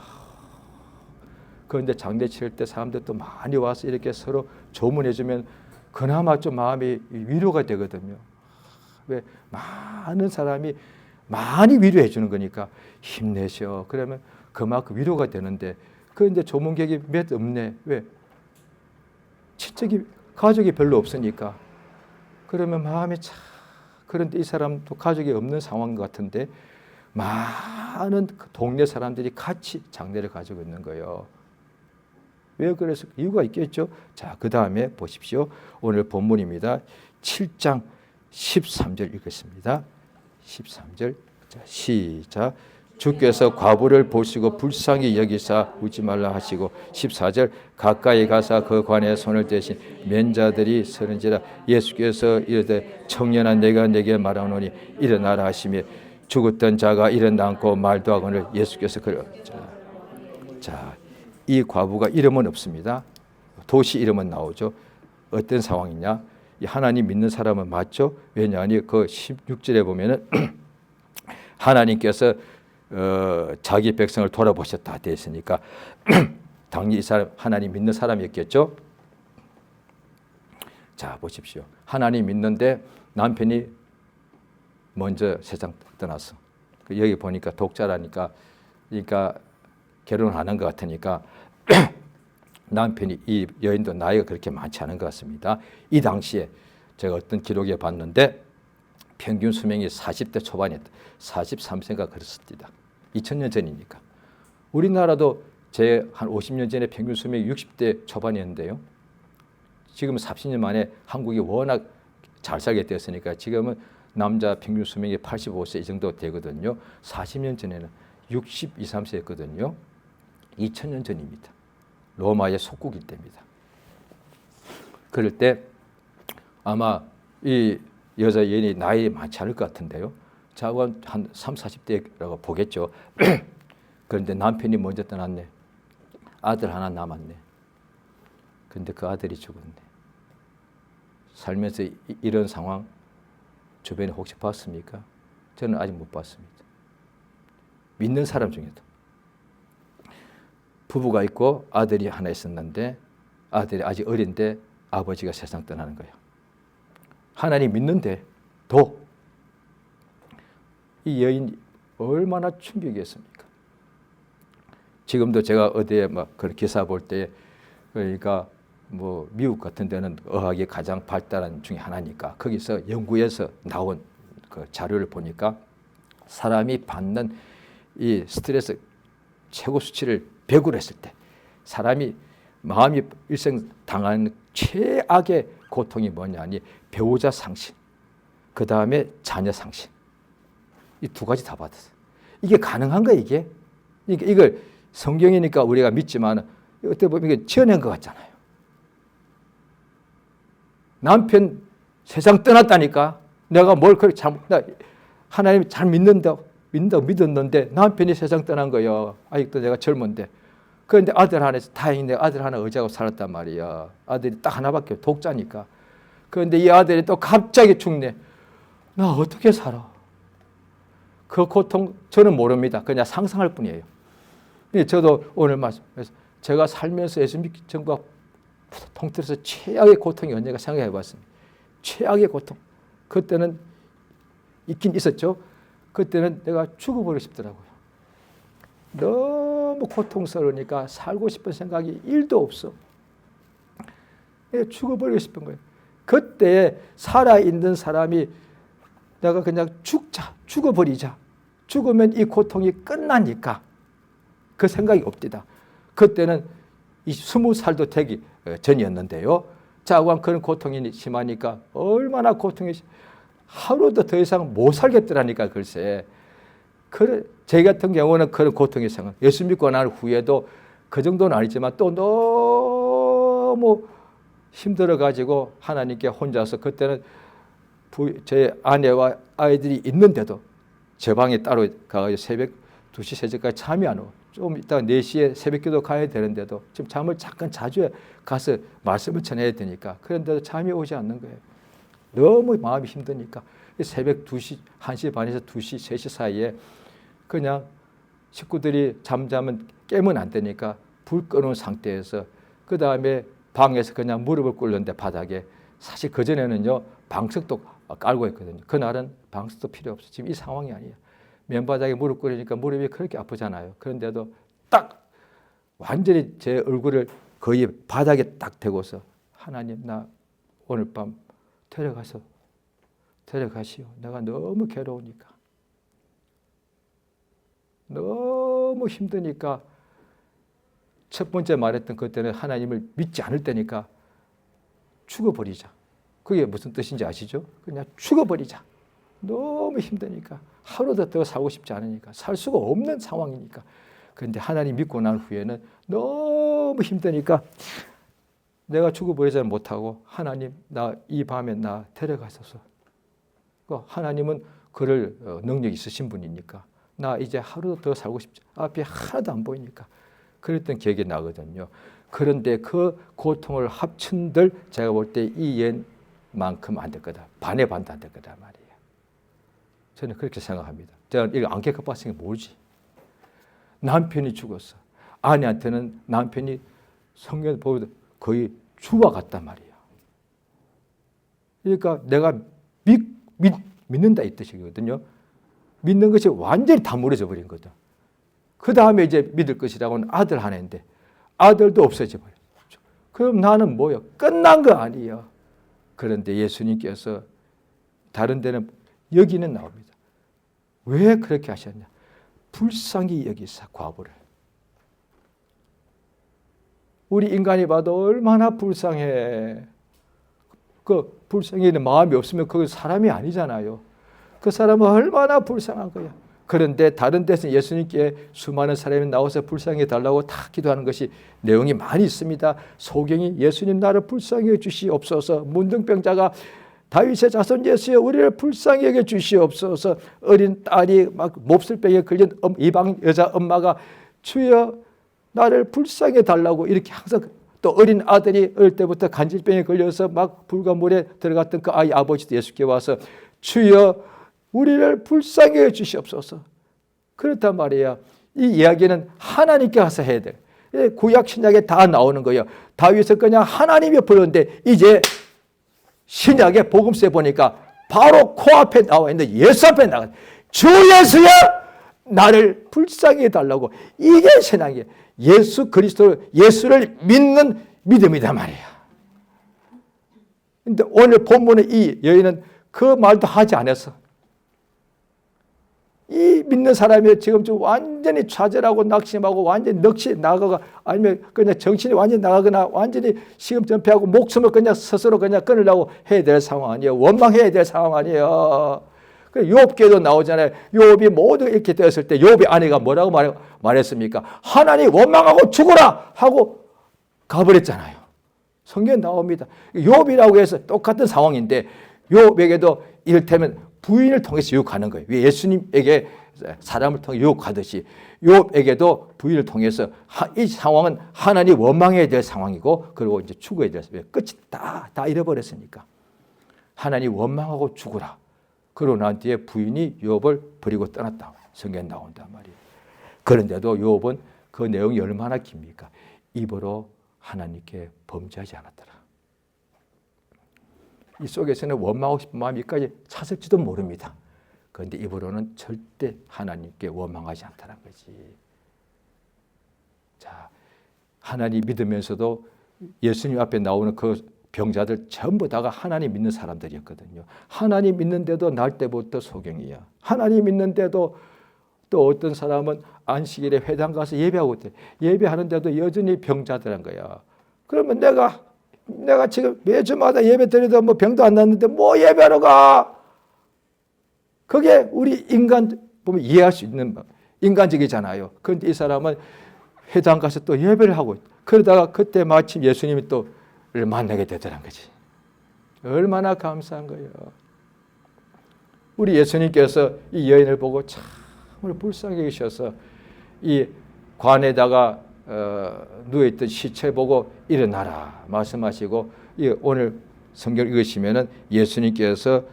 그런데 장례 치를 때 사람들도 많이 와서 이렇게 서로 조문해주면 그나마 좀 마음이 위로가 되거든요. 왜? 많은 사람이 많이 위로해 주는 거니까 힘내셔. 그러면 그만큼 위로가 되는데 그런데 조문객이 몇 없네. 왜? 친척이 가족이 별로 없으니까. 그러면 마음이 참. 그런데 이 사람도 가족이 없는 상황 같은데 많은 동네 사람들이 같이 장례를 가지고 있는 거예요. 왜 그래서 이유가 있겠죠. 자, 그 다음에 보십시오. 오늘 본문입니다. 7장 13절 읽겠습니다. 13절. 자, 시작. 주께서 과부를 보시고 불쌍히 여기사 웃지 말라 하시고 14절 가까이 가사 그 관에 손을 대신 면자들이 서는지라 예수께서 이르되 청년아 내가 내게 말하노니 일어나라 하시며 죽었던 자가 일어나 않고 말도 하거늘 예수께서 그러. 자, 이 과부가 이름은 없습니다. 도시 이름은 나오죠. 어떤 상황이냐? 하나님 믿는 사람은 맞죠? 왜냐하니 그 16절에 보면은 하나님께서 자기 백성을 돌아보셨다 되어 있으니까 당연히 이 사람 하나님 믿는 사람이었겠죠. 자, 보십시오. 하나님 믿는데 남편이 먼저 세상 떠났어. 여기 보니까 독자라니까, 그러니까 결혼하는 것 같으니까 남편이, 이 여인도 나이가 그렇게 많지 않은 것 같습니다. 이 당시에 제가 어떤 기록에 봤는데 평균 수명이 40대 초반이었다. 43세가 그렇습니다. 2000년 전이니까. 우리나라도 제 한 50년 전에 평균 수명이 60대 초반이었는데요. 지금 30년 만에 한국이 워낙 잘 살게 되었으니까 지금은 남자 평균 수명이 85세 이 정도 되거든요. 40년 전에는 62, 3세였거든요. 2000년 전입니다. 로마의 속국일 때입니다. 그럴 때 아마 이 여자 여인이 나이 많지 않을 것 같은데요. 자고 한 30, 40대라고 보겠죠. 그런데 남편이 먼저 떠났네. 아들 하나 남았네. 그런데 그 아들이 죽었네. 살면서 이런 상황 주변에 혹시 봤습니까? 저는 아직 못 봤습니다. 믿는 사람 중에도. 부부가 있고 아들이 하나 있었는데 아들이 아직 어린데 아버지가 세상 떠나는 거예요. 하나님 믿는데 도 이 여인이 얼마나 충격이었습니까? 지금도 제가 어디에 막 그런 기사 볼 때 그러니까 뭐 미국 같은 데는 의학이 가장 발달한 중에 하나니까 거기서 연구에서 나온 그 자료를 보니까 사람이 받는 이 스트레스 최고 수치를 100으로 했을 때 사람이 마음이 일생 당하는 최악의 고통이 뭐냐니 배우자 상실, 그 다음에 자녀 상실. 이 두 가지 다 받았어요. 이게 가능한가 이게? 그러니까 이걸 성경이니까 우리가 믿지만 어떻게 보면 이게 지어낸 것 같잖아요. 남편 세상 떠났다니까 내가 뭘 그렇게 하나님 잘 믿는다고 믿었는데 남편이 세상 떠난 거예요. 아직도 내가 젊은데. 그런데 아들 하나, 다행히 내가 아들 하나 의지하고 살았단 말이야. 아들이 딱 하나밖에 독자니까. 그런데 이 아들이 또 갑자기 죽네. 나 어떻게 살아? 그 고통 저는 모릅니다. 그냥 상상할 뿐이에요. 저도 오늘 말씀해서 제가 살면서 예수 믿기 전과 통틀어서 최악의 고통이 언제가 생각해 봤습니다. 최악의 고통. 그때는 있긴 있었죠. 그때는 내가 죽어버리고 싶더라고요. 너무 고통스러우니까 살고 싶은 생각이 1도 없어. 죽어버리고 싶은 거예요. 그때 살아있는 사람이 내가 그냥 죽어버리자. 죽으면 이 고통이 끝나니까 그 생각이 없디다. 그때는 20살도 되기 전이었는데요. 자관 그런 고통이 심하니까 얼마나 고통이 하루도 더 이상 못 살겠더라니까 글쎄. 그래, 제 같은 경우는 그런 고통이 생겨. 예수 믿고 난 후에도 그 정도는 아니지만 또 너무 힘들어가지고 하나님께 혼자서 그때는 제 아내와 아이들이 있는데도 제 방에 따로 가서 새벽 2시, 3시까지 잠이 안 오고 좀 이따가 4시에 새벽기도 가야 되는데도 지금 잠을 잠깐 자주 가서 말씀을 전해야 되니까 그런데도 잠이 오지 않는 거예요. 너무 마음이 힘드니까 새벽 2시, 1시 반에서 2시, 3시 사이에 그냥 식구들이 잠자면 깨면 안 되니까 불 꺼놓은 상태에서 그 다음에 방에서 그냥 무릎을 꿇는데 바닥에 사실 그전에는요 방석도 깔고 있거든요. 그날은 방석도 필요 없어. 지금 이 상황이 아니에요. 맨바닥에 무릎 꿇으니까 무릎이 그렇게 아프잖아요. 그런데도 딱 완전히 제 얼굴을 거의 바닥에 딱 대고서 하나님 나 오늘 밤 데려가시오. 내가 너무 괴로우니까. 너무 힘드니까 첫 번째 말했던 그때는 하나님을 믿지 않을 때니까 죽어버리자. 그게 무슨 뜻인지 아시죠? 그냥 죽어버리자. 너무 힘드니까 하루도 더 살고 싶지 않으니까 살 수가 없는 상황이니까. 그런데 하나님 믿고 난 후에는 너무 힘드니까 내가 죽어버리지는 못하고 하나님 나 이 밤에 나 데려가소서. 하나님은 그럴 능력이 있으신 분이니까 나 이제 하루도 더 살고 싶지 앞이 하나도 안 보이니까 그랬던 기억이 나거든요. 그런데 그 고통을 합친들 제가 볼 때 이 옛만큼 안 될 거다. 반의 반도 안 될 거다 말이에요. 저는 그렇게 생각합니다. 제가 이거 안개가 봤으니까 모르지. 남편이 죽었어. 아내한테는 남편이 성경 보면 거의 주와 같단 말이에요. 그러니까 내가 믿는다 이 뜻이거든요. 믿는 것이 완전히 다 무너져 버린 거다. 그 다음에 이제 믿을 것이라고는 아들 하나인데 아들도 없어져 버렸죠. 그럼 나는 뭐요? 끝난 거 아니에요. 그런데 예수님께서 다른 데는 여기는 나옵니다. 왜 그렇게 하셨냐? 불쌍히 여기사 과부를. 우리 인간이 봐도 얼마나 불쌍해. 그 불쌍히는 마음이 없으면 그 사람이 아니잖아요. 그 사람은 얼마나 불쌍한 거야. 그런데 다른 데서 예수님께 수많은 사람이 나와서 불쌍히 달라고 다 기도하는 것이 내용이 많이 있습니다. 소경이 예수님 나를 불쌍히 해 주시옵소서. 문둥병자가 다윗의 자손 예수여 우리를 불쌍히 여겨 주시옵소서. 어린 딸이 막 몹쓸병에 걸린 이방 여자 엄마가 주여 나를 불쌍히 달라고 이렇게 항상 또 어린 아들이 어릴 때부터 간질병에 걸려서 막 불과 물에 들어갔던 그 아이 아버지도 예수께 와서 주여 우리를 불쌍히 해 주시옵소서. 그렇단 말이에요. 이 이야기는 하나님께 가서 해야 돼. 구약 신약에 다 나오는 거예요. 다윗은 그냥 하나님이 부르는데 이제 신약의 복음서에 보니까 바로 코앞에 나와 있는 예수 앞에 나가 주 예수여 나를 불쌍히 해달라고. 이게 신앙이에요. 예수 그리스도 예수를 믿는 믿음이다 말이야. 근데 오늘 본문의 이 여인은 그 말도 하지 않았어. 이 믿는 사람이 지금 좀 완전히 좌절하고 낙심하고 완전히 넋이 나가거나 아니면 그냥 정신이 완전히 나가거나 완전히 시험 전폐하고 목숨을 그냥 스스로 그냥 끊으려고 해야 될 상황 아니에요. 원망해야 될 상황 아니에요. 욥기에도 나오잖아요. 욥이 모두 이렇게 되었을 때 욥의 아내가 뭐라고 말했습니까? 하나님 원망하고 죽어라 하고 가버렸잖아요. 성경에 나옵니다. 욥이라고 해서 똑같은 상황인데 욥에게도 이를테면 부인을 통해서 유혹하는 거예요. 예수님에게 사람을 통해 유혹하듯이 욥에게도 부인을 통해서 이 상황은 하나님 원망해야 될 상황이고 그리고 이제 죽어야 될 끝이 다 잃어버렸으니까 하나님 원망하고 죽어라. 그러고 난 뒤에 부인이 욥을 버리고 떠났다. 성경에 나온단 말이에요. 그런데도 욥은 그 내용이 얼마나 깁니까? 입으로 하나님께 범죄하지 않았더라. 이 속에서는 원망하고 싶은 마음이 여기까지 찼을지도 모릅니다. 그런데 입으로는 절대 하나님께 원망하지 않다는 거지. 자, 하나님 믿으면서도 예수님 앞에 나오는 그 병자들 전부 다가 하나님 믿는 사람들이었거든요. 하나님 믿는데도 날 때부터 소경이야. 하나님 믿는데도 또 어떤 사람은 안식일에 회당 가서 예배하고 있대. 예배하는데도 여전히 병자들한 거야. 그러면 내가 지금 매주마다 예배 드려도 뭐 병도 안 났는데 뭐 예배하러 가? 그게 우리 인간 보면 이해할 수 있는 인간적이잖아요. 그런데 이 사람은 회당 가서 또 예배를 하고 그러다가 그때 마침 예수님이 또 만나게 되더란 거지. 얼마나 감사한 거예요. 우리 예수님께서 이 여인을 보고 참으로 불쌍히 여기셔서 이 관에다가 누워있던 시체 보고 일어나라 말씀하시고 오늘 성경 읽으시면은 예수님께서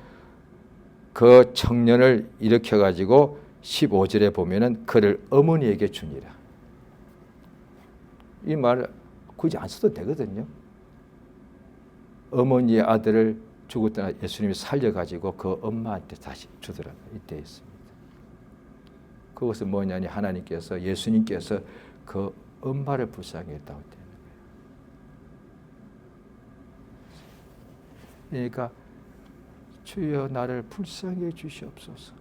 그 청년을 일으켜가지고 15절에 보면은 그를 어머니에게 주니라. 이 말을 굳이 안 써도 되거든요. 어머니의 아들을 죽었던 예수님이 살려가지고 그 엄마한테 다시 주더라고요. 이때 있습니다. 그것은 뭐냐니 하나님께서 예수님께서 그 엄마를 불쌍히 했다고 되는 거예요. 그러니까 주여 나를 불쌍히 해 주시옵소서.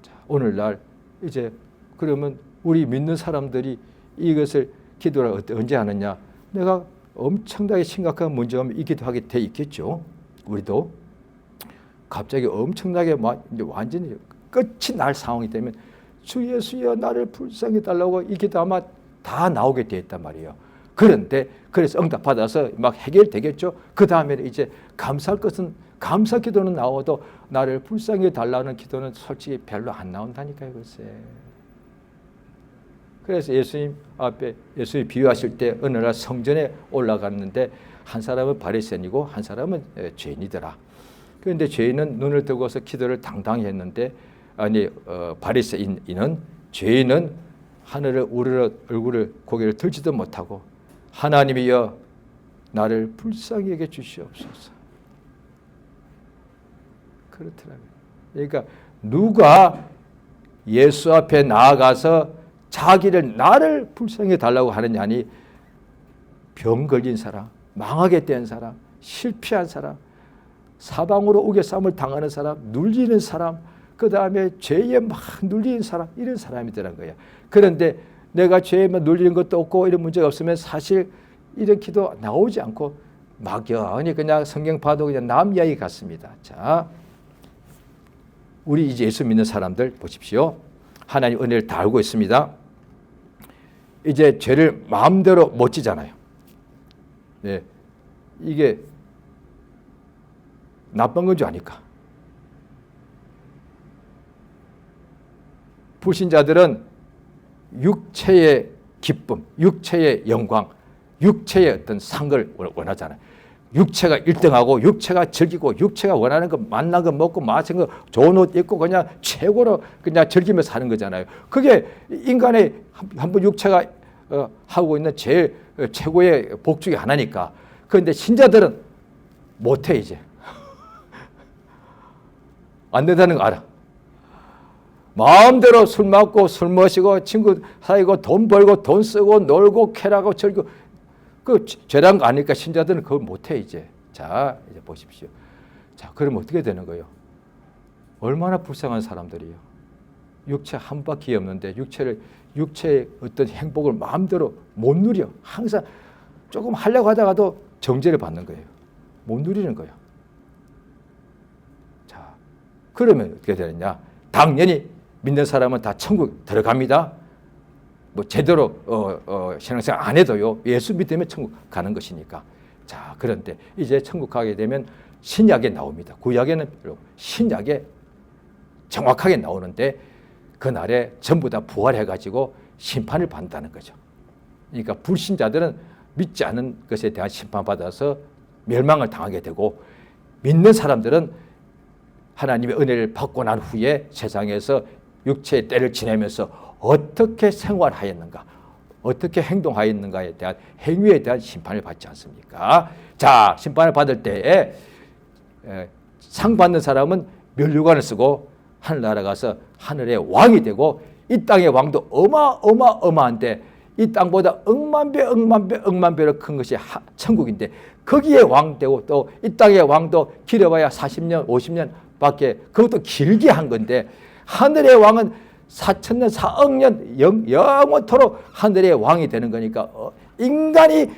자, 오늘날 이제 그러면 우리 믿는 사람들이 이것을 기도를 언제 하느냐? 내가 엄청나게 심각한 문제가 기도하게 돼 있겠죠. 우리도 갑자기 엄청나게 완전히 끝이 날 상황이 되면 주 예수여 나를 불쌍히 달라고 이 기도 아마 다 나오게 돼 있단 말이에요. 그런데 그래서 응답받아서 막 해결되겠죠. 그 다음에는 이제 감사할 것은 감사 기도는 나와도 나를 불쌍히 달라는 기도는 솔직히 별로 안 나온다니까요. 글쎄. 그래서 예수님 앞에 예수님 비유하실 때 어느 날 성전에 올라갔는데 한 사람은 바리새인이고 한 사람은 죄인이더라. 그런데 죄인은 눈을 뜨고서 기도를 당당히 했는데 바리새인은 죄인은 하늘을 우러러 얼굴을 고개를 들지도 못하고 하나님이여 나를 불쌍히 여겨 주시옵소서. 그렇더라고요. 그러니까 누가 예수 앞에 나아가서 나를 불쌍히 달라고 하느냐니 병 걸린 사람, 망하게 된 사람, 실패한 사람, 사방으로 우겨쌈을 당하는 사람, 눌리는 사람, 그 다음에 죄에 막 눌리는 사람, 이런 사람이더란 거야. 그런데 내가 죄에 눌리는 것도 없고 이런 문제가 없으면 사실 이런 기도 나오지 않고 막연히 그냥 성경 봐도 그냥 남 이야기 같습니다. 자, 우리 이제 예수 믿는 사람들 보십시오. 하나님 은혜를 다 알고 있습니다. 이제 죄를 마음대로 못 지잖아요. 네, 이게 나쁜 건 줄 아니까. 불신자들은 육체의 기쁨, 육체의 영광, 육체의 어떤 상을 원하잖아요. 육체가 1등하고 육체가 즐기고 육체가 원하는 거 만난 거 먹고 마시는 거 좋은 옷 입고 그냥 최고로 그냥 즐기며 사는 거잖아요. 그게 인간의 한번 육체가 하고 있는 제일 최고의 복 중에 하나니까. 그런데 신자들은 못해 이제. 안 된다는 거 알아. 마음대로 술 먹고 술 마시고 친구 사귀고 돈 벌고 돈 쓰고 놀고 쾌락하고 즐기고 그 죄란 거 아니까 신자들은 그걸 못해 이제. 자, 이제 보십시오. 자, 그럼 어떻게 되는 거예요? 얼마나 불쌍한 사람들이에요. 육체 한 바퀴 없는데 육체의 어떤 행복을 마음대로 못 누려. 항상 조금 하려고 하다가도 정죄를 받는 거예요. 못 누리는 거예요. 자, 그러면 어떻게 되느냐? 당연히 믿는 사람은 다 천국 들어갑니다. 뭐 제대로 신앙생활 안 해도요. 예수 믿으면 천국 가는 것이니까. 자, 그런데 이제 천국 가게 되면 신약에 나옵니다. 구약에는 별로, 신약에 정확하게 나오는데 그날에 전부 다 부활해가지고 심판을 받는다는 거죠. 그러니까 불신자들은 믿지 않은 것에 대한 심판받아서 멸망을 당하게 되고, 믿는 사람들은 하나님의 은혜를 받고 난 후에 세상에서 육체의 때를 지내면서 어떻게 생활하였는가, 어떻게 행동하였는가에 대한 행위에 대한 심판을 받지 않습니까? 자, 심판을 받을 때에 상 받는 사람은 면류관을 쓰고 하늘나라 가서 하늘의 왕이 되고, 이 땅의 왕도 어마어마한데 이 땅보다 억만 배로 큰 것이 천국인데 거기에 왕 되고, 또 이 땅의 왕도 길어봐야 40년 50년 밖에, 그것도 길게 한 건데, 하늘의 왕은 4천년 4억년 영원토록 하늘의 왕이 되는 거니까 인간이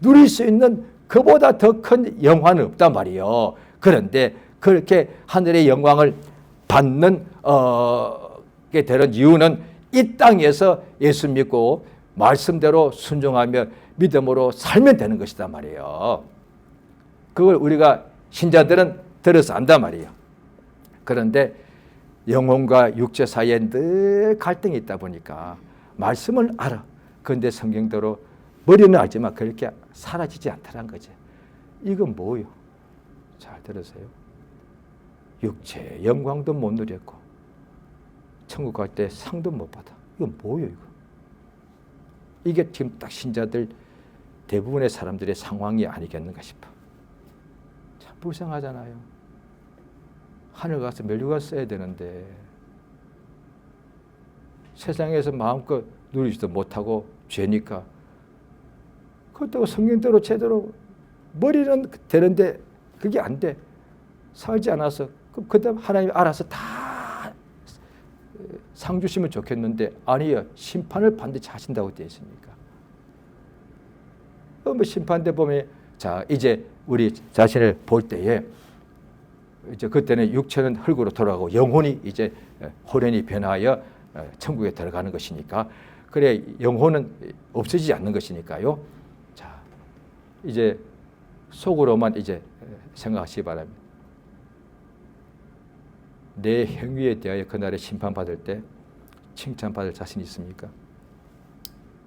누릴 수 있는 그보다 더 큰 영화는 없단 말이에요. 그런데 그렇게 하늘의 영광을 받는 게 되는 이유는 이 땅에서 예수 믿고 말씀대로 순종하며 믿음으로 살면 되는 것이단 말이에요. 그걸 우리가 신자들은 들어서 안단 말이에요. 그런데 영혼과 육체 사이에 늘 갈등이 있다 보니까 말씀을 알아. 그런데 성경대로 머리는 알지만 그렇게 사라지지 않더란 거지. 이건 뭐요? 잘 들으세요. 육체의 영광도 못 누렸고 천국 갈 때 상도 못 받아. 이건 뭐요 이거? 이게 지금 딱 신자들 대부분의 사람들의 상황이 아니겠는가 싶어. 참 불쌍하잖아요. 하늘 가서 면류관 써야 되는데 세상에서 마음껏 누리지도 못하고 죄니까, 그렇다고 성경대로 제대로 머리는 되는데 그게 안 돼. 살지 않아서 그다음 하나님 알아서 다 상 주시면 좋겠는데 아니요. 심판을 반드시 하신다고 되어 있으니까. 뭐 심판대 보면, 자 이제 우리 자신을 볼 때에 이제 그때는 육체는 흙으로 돌아가고 영혼이 이제 호련히 변하여 천국에 들어가는 것이니까, 그래 영혼은 없어지지 않는 것이니까요. 자 이제 속으로만 이제 생각하시기 바랍니다. 내 행위에 대하여 그날에 심판받을 때 칭찬받을 자신 있습니까?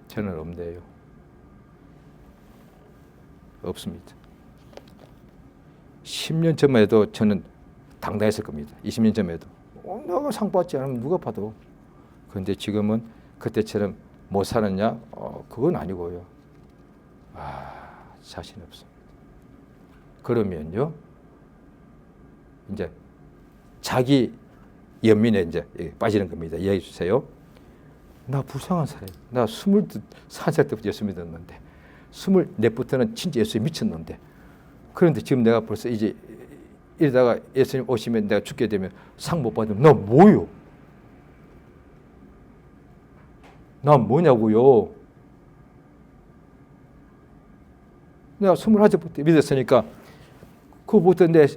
저는 없네요. 없습니다. 10년 전만 해도 저는 당당했을 겁니다. 20년 전에도 내가 상 받지 않으면 누가 봐도. 그런데 지금은 그때처럼 못 살았냐? 그건 아니고요. 자신 없습니다. 그러면요, 이제 자기 연민에 이제 빠지는 겁니다. 이해해 주세요. 나 불쌍한 사람. 나 21살 때부터 예수 믿었는데 24부터는 진짜 예수에 미쳤는데, 그런데 지금 내가 벌써 이제 이러다가 예수님 오시면 내가 죽게 되면 상 못 받으면 나 뭐요? 나 뭐냐고요? 내가 21부터 믿었으니까 그부터 내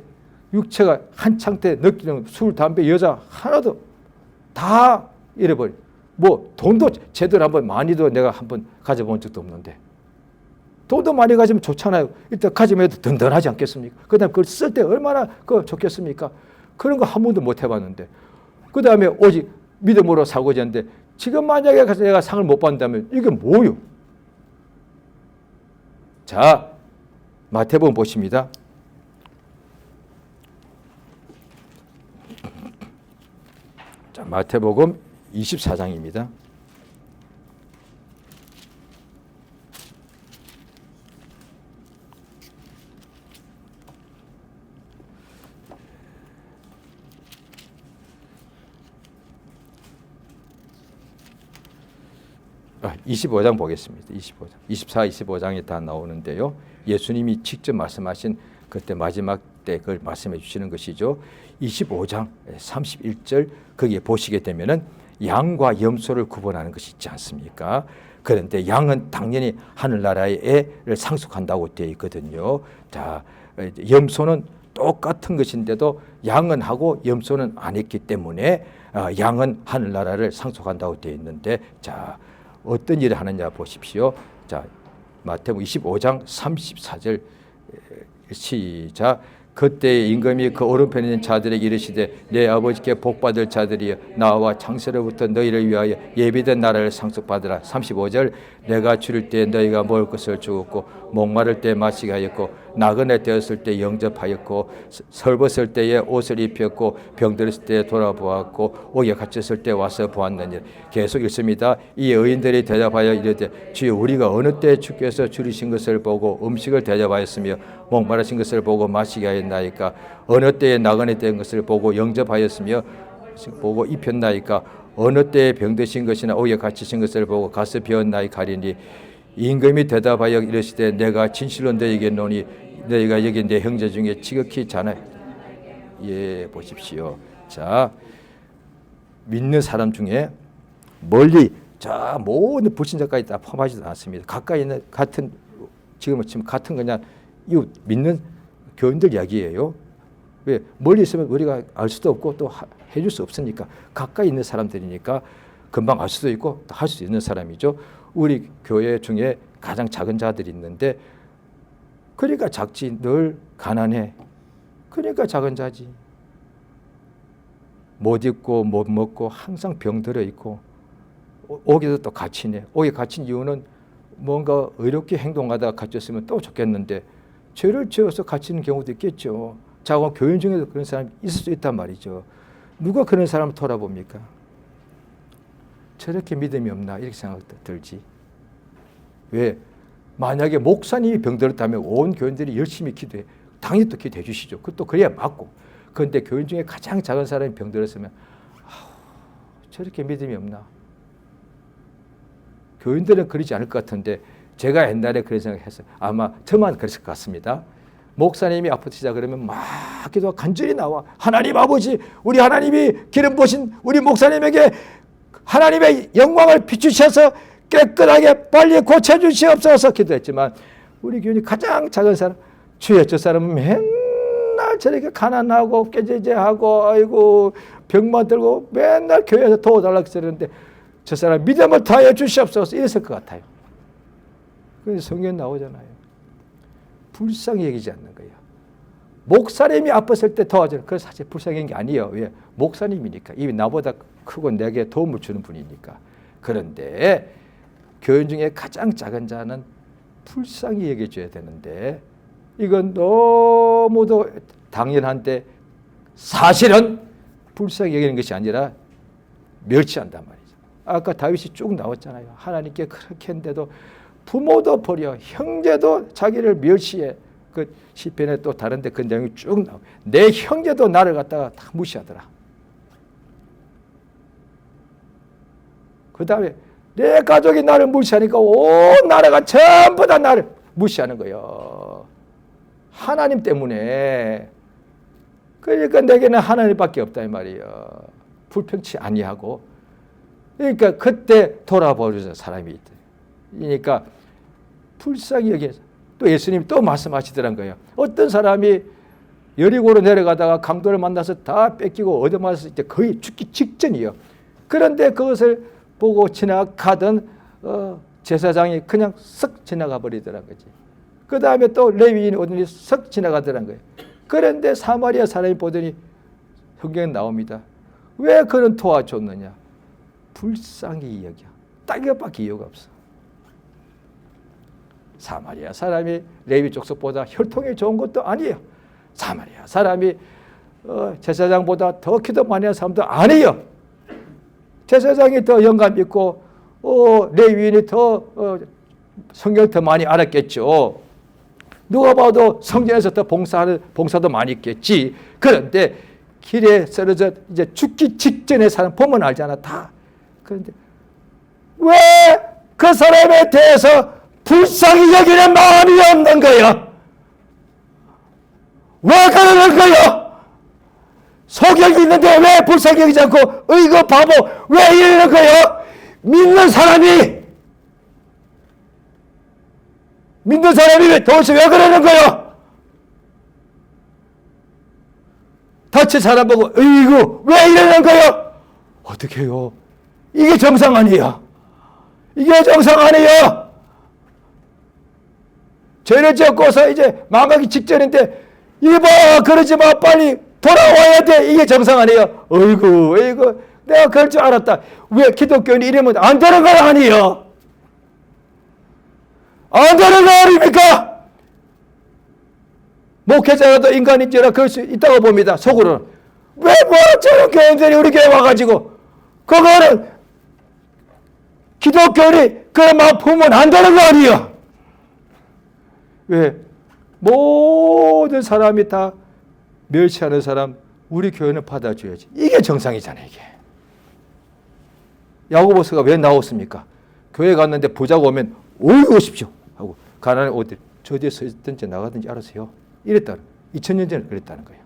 육체가 한창 때 느끼는 술, 담배, 여자 하나도 다 잃어버려. 뭐 돈도 제대로 한번 많이도 내가 한번 가져본 적도 없는데, 돈도 많이 가지면 좋잖아요. 일단 가지면 해도 든든하지 않겠습니까? 그 다음에 그걸 쓸 때 얼마나 좋겠습니까? 그런 거 한 번도 못 해봤는데, 그 다음에 오직 믿음으로 살고자 하는데, 지금 만약에 가서 내가 상을 못 받는다면 이게 뭐요? 자, 마태복음 보십니다. 자, 마태복음 24장입니다. 아, 25장 보겠습니다. 25장. 24, 25장이 다 나오는데요. 예수님이 직접 말씀하신 그때 마지막 때 그걸 말씀해 주시는 것이죠. 25장 31절 거기에 보시게 되면은 양과 염소를 구분하는 것이 있지 않습니까? 그런데 양은 당연히 하늘나라의 애를 상속한다고 되어 있거든요. 자, 염소는 똑같은 것인데도 양은 하고 염소는 안 했기 때문에 양은 하늘나라를 상속한다고 되어 있는데, 자, 어떤 일을 하느냐 보십시오. 자, 마태복음 25장 34절 시작. 그때 임금이 그 오른편에 있는 자들에게 이르시되 내 아버지께 복받을 자들이여 나와 창세로부터 너희를 위하여 예비된 나라를 상속받으라. 35절 내가 줄일 때 너희가 먹을 것을 주었고 목마를 때 마시게 하였고 나그네 되었을 때 영접하였고 설벗을 때에 옷을 입혔고 병들었을 때 돌아보았고 옥에 갇혔을 때 와서 보았느니라. 계속 읽습니다. 이 의인들이 대답하여 이르되 주여 우리가 어느 때 주께서 줄이신 것을 보고 음식을 대접하였으며 목마르신 것을 보고 마시게 하였나이까? 어느 때에 나그네 된 것을 보고 영접하였으며 보고 입혔나이까? 어느 때에 병드신 것이나 옥에 갇히신 것을 보고 가서 배웠나이까 하리니 임금이 대답하여 이르시되 내가 진실로 너희에게 노니 너희가 여기 내 형제 중에 지극히 자나. 예, 보십시오. 자, 믿는 사람 중에 멀리 자 모든 불신자까지 다 포함하지도 않습니다. 가까이 있는 같은 지금 같은 그냥 이웃 믿는 교인들 이야기예요. 왜 멀리 있으면 우리가 알 수도 없고 또 해줄 수 없으니까 가까이 있는 사람들이니까 금방 알 수도 있고 할 수 있는 사람이죠. 우리 교회 중에 가장 작은 자들이 있는데 그러니까 작지. 늘 가난해. 그러니까 작은 자지. 못 입고 못 먹고 항상 병들어 있고 옥에도 또 갇히네. 옥에 갇힌 이유는 뭔가 의롭게 행동하다가 갇혔으면 또 좋겠는데 죄를 지어서 갇히는 경우도 있겠죠. 작은 교인 중에도 그런 사람이 있을 수 있단 말이죠. 누가 그런 사람을 돌아봅니까? 저렇게 믿음이 없나 이렇게 생각 들지. 왜? 만약에 목사님이 병들었다면 온 교인들이 열심히 기도해. 당연히 또 기도해 주시죠. 그것도 그래야 맞고. 그런데 교인 중에 가장 작은 사람이 병들었으면 저렇게 믿음이 없나. 교인들은 그러지 않을 것 같은데 제가 옛날에 그런 생각했어요. 아마 저만 그랬을 것 같습니다. 목사님이 아프시자 그러면 막 기도가 간절히 나와. 하나님 아버지, 우리 하나님이 기름 부으신 우리 목사님에게 하나님의 영광을 비추셔서 깨끗하게 빨리 고쳐주시옵소서 기도했지만 우리 교인이 가장 작은 사람, 주여 저 사람은 맨날 저렇게 가난하고 깨제제하고 아이고 병만 들고 맨날 교회에서 도와달라고 그러는데 저 사람 믿음을 더하여 주시옵소서 이랬을 것 같아요. 그래서 성경에 나오잖아요. 불쌍히 여기지 않는 거예요. 목사님이 아팠을 때 도와주는 그건 사실 불쌍히 여긴 게 아니에요. 왜? 목사님이니까. 이미 나보다 크고 내게 도움을 주는 분이니까. 그런데 교인 중에 가장 작은 자는 불쌍히 여겨줘야 되는데 이건 너무도 당연한데 사실은 불쌍히 여기는 것이 아니라 멸치한단 말이죠. 아까 다윗이 쭉 나왔잖아요. 하나님께 그렇게 했는데도 부모도 버려 형제도 자기를 멸시해. 그 시편에 또 다른데 그 내용이 쭉 나와. 내 형제도 나를 갖다가 다 무시하더라. 그 다음에 내 가족이 나를 무시하니까 온 나라가 전부 다 나를 무시하는 거예요. 하나님 때문에. 그러니까 내게는 하나님밖에 없다 이 말이에요. 불평치 아니하고. 그러니까 그때 돌아보는 사람이 있다. 그러니까 불쌍히 여기서 또 예수님이 또 말씀하시더란 거예요. 어떤 사람이 여리고로 내려가다가 강도를 만나서 다 뺏기고 얻어맞아서 이제 거의 죽기 직전이에요. 그런데 그것을 보고 지나가던 제사장이 그냥 쓱 지나가 버리더란 거지. 그 다음에 또 레위인이 오더니 쓱 지나가더란 거예요. 그런데 사마리아 사람이 보더니 성경에 나옵니다. 왜 그런 도와줬느냐? 불쌍히 여겨. 딱 이것밖에 이유가 없어. 사마리아 사람이 레위 족속보다 혈통이 좋은 것도 아니에요. 사마리아 사람이 제사장보다 더 기도 많이 하는 사람도 아니에요. 제사장이 더 영감 있고 레위인이 더 성경을 더 많이 알았겠죠. 누가 봐도 성전에서 더 봉사도 많이 있겠지. 그런데 길에 쓰러져 이제 죽기 직전에 사람 보면 알잖아 다. 그런데 왜 그 사람에 대해서 불쌍히 여기는 마음이 없는 거예요? 왜 그러는 거예요? 소경이 있는데 왜 불쌍히 여기지 않고 이거 바보 왜 이러는 거예요? 믿는 사람이 도대체 왜 그러는 거예요? 같이 살아보고 어이구 왜 이러는 거요? 어떻게 해요? 이게 정상 아니에요. 이게 정상 아니에요. 죄를 지었고서 이제 망하기 직전인데 이봐 그러지 마 빨리 돌아와야 돼. 이게 정상 아니에요. 어이구 어이구 내가 그럴 줄 알았다. 왜 기독교인이 이러면 안 되는 거 아니에요? 안 되는 거 아닙니까? 목회자라도 인간인지라 그럴 수 있다고 봅니다. 속으로는. 왜 저런 교인들이 우리 교회 와가지고 그거는 기독교인이 그런 마음 품으면 안 되는 거 아니에요? 왜? 모든 사람이 다 멸시하는 사람 우리 교회는 받아줘야지. 이게 정상이잖아요. 이게. 야고보서가 왜 나왔습니까? 교회 갔는데 보자고 오면 어이 오십시오 하고 가난한 어디 저 뒤에 서 있든지 나가든지 알아서요. 이랬다는 2000년 전에 그랬다는 거예요.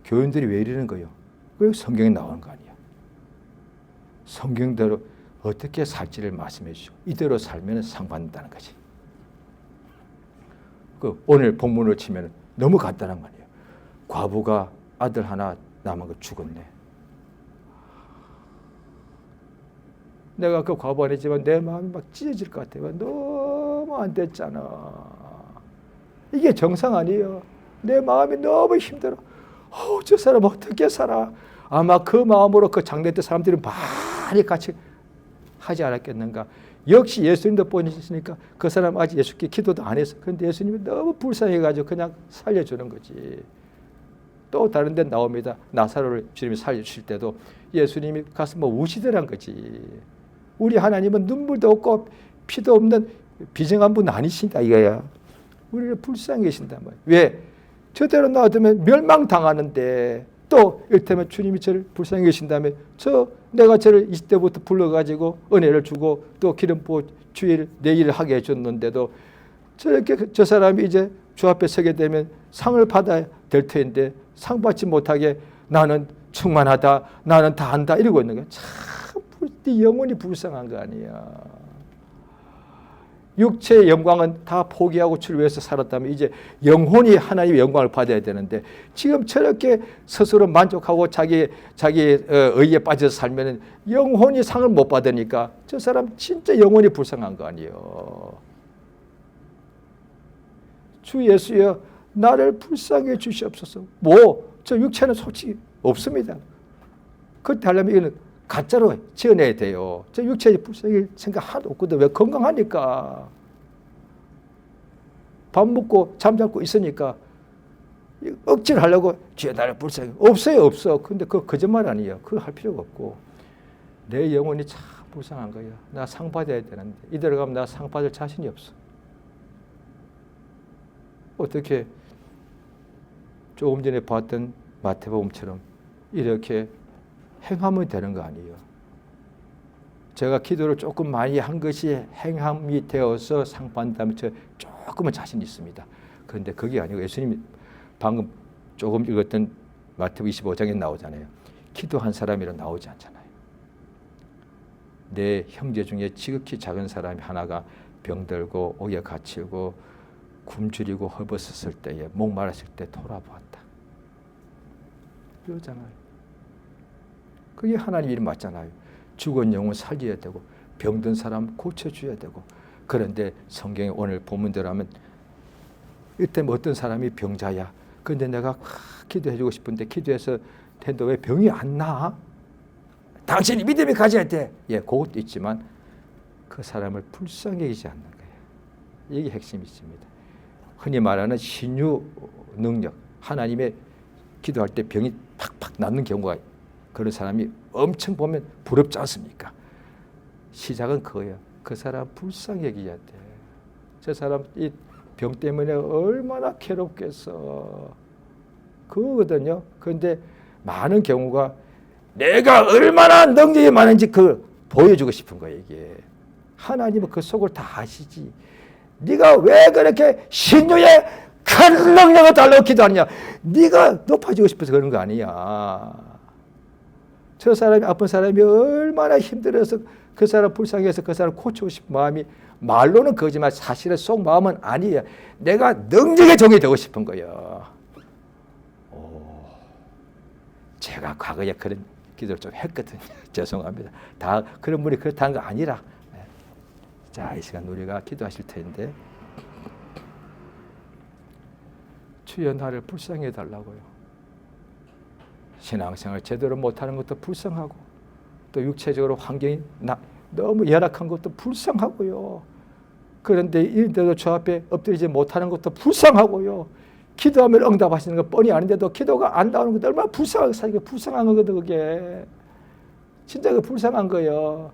교인들이 왜 이러는 거예요? 그 성경에 나오는 거 아니에요. 성경대로 어떻게 살지를 말씀해 주시고 이대로 살면 상 받는다는 거지. 그 오늘 본문을 치면 너무 간단한 거 아니에요. 과부가 아들 하나 남은 거 죽었네. 내가 그 과부 아니지만 내 마음이 막 찢어질 것 같아요. 너무 안 됐잖아. 이게 정상 아니에요. 내 마음이 너무 힘들어. 저 사람 어떻게 살아? 아마 그 마음으로 그 장례 때 사람들이 많이 같이 하지 않았겠는가. 역시 예수님도 보내셨으니까 그 사람 아직 예수께 기도도 안 했어. 그런데 예수님이 너무 불쌍해가지고 그냥 살려주는 거지. 또 다른 데 나옵니다. 나사로를 주님이 살려주실 때도 예수님이 가서 뭐 우시더란 거지. 우리 하나님은 눈물도 없고 피도 없는 비정한 분 아니신다 이거야. 우리를 불쌍히 계신단 말이야. 왜? 저대로 놔두면 멸망당하는데 또 이를테면 주님이 저를 불쌍히 계신다면 내가 저를 20대부터 불러가지고 은혜를 주고 또 기름 부어 주일 내일을 하게 해줬는데도 저렇게 저 사람이 이제 주 앞에 서게 되면 상을 받아야 될 텐데 상 받지 못하게 나는 충만하다 나는 다 안다 이러고 있는 거야. 참 네 영혼이 불쌍한 거 아니야. 육체의 영광은 다 포기하고 주를 위해서 살았다면 이제 영혼이 하나님의 영광을 받아야 되는데 지금 저렇게 스스로 만족하고 자기 의에 빠져서 살면 영혼이 상을 못 받으니까 저 사람 진짜 영혼이 불쌍한 거 아니에요. 주 예수여 나를 불쌍히 주시옵소서. 저 육체는 솔직히 없습니다. 그렇게 하려면 이거는 가짜로 지어내야 돼요. 저 육체에 불쌍히 생각 하나도 없거든. 왜? 건강하니까. 밥 먹고 잠자고 있으니까 억지를 하려고 주여 나를 불쌍히. 없어. 근데 그거 거짓말 아니에요. 그거 할 필요가 없고. 내 영혼이 참 불쌍한 거야. 나 상 받아야 되는데 이대로 가면 나 상 받을 자신이 없어. 어떻게 조금 전에 봤던 마태복음처럼 이렇게 행함이 되는 거 아니에요. 제가 기도를 조금 많이 한 것이 행함이 되어서 상 받는다면 저 조금은 자신 있습니다. 그런데 그게 아니고 예수님이 방금 조금 읽었던 마태복음 25장에 나오잖아요. 기도한 사람이라 나오지 않잖아요. 내 형제 중에 지극히 작은 사람이 하나가 병들고 옥에 갇히고 굶주리고 헐벗었을 때에 목마랐을 때 돌아보았다. 그러잖아요. 그게 하나님 일 맞잖아요. 죽은 영혼 살려야 되고 병든 사람 고쳐줘야 되고. 그런데 성경에 오늘 본문대로 하면 이때 어떤 사람이 병자야. 그런데 내가 기도해주고 싶은데 기도해서 텐데 왜 병이 안 나? 당신이 믿음이 가져야 돼. 예, 그것도 있지만 그 사람을 불쌍히 여기지 않는 거예요. 이게 핵심이 있습니다. 흔히 말하는 신유 능력. 하나님의 기도할 때 병이 팍팍 낫는 경우가 그런 사람이 엄청 보면 부럽지 않습니까? 시작은 그거예요. 그 사람 불쌍히 여기야 돼. 저 사람 이 병 때문에 얼마나 괴롭겠어. 그거거든요. 그런데 많은 경우가 내가 얼마나 능력이 많은지 그걸 보여주고 싶은 거예요. 이게 하나님은 그 속을 다 아시지. 네가 왜 그렇게 신유의 큰 능력을 달라고 기도하느냐. 네가 높아지고 싶어서 그런 거 아니야. 저 사람이 아픈 사람이 얼마나 힘들어서 그 사람 불쌍해서 그 사람 고치고 싶은 마음이 말로는 그거지만 사실은 속 마음은 아니에요. 내가 능력의 종이 되고 싶은 거예요. 제가 과거에 그런 기도를 좀 했거든요. 죄송합니다. 다 그런 분이 그렇다는 거 아니라. 자, 이 시간 우리가 기도하실 텐데, 주여 나를 불쌍히 해달라고요. 신앙생활 제대로 못하는 것도 불쌍하고, 또 육체적으로 환경이 너무 열악한 것도 불쌍하고요. 그런데 이런데도 저 앞에 엎드리지 못하는 것도 불쌍하고요. 기도하면 응답하시는 거 뻔히 아는데도 기도가 안 나오는 것도 얼마나 불쌍한 거거든. 그게 진짜 그 불쌍한 거예요.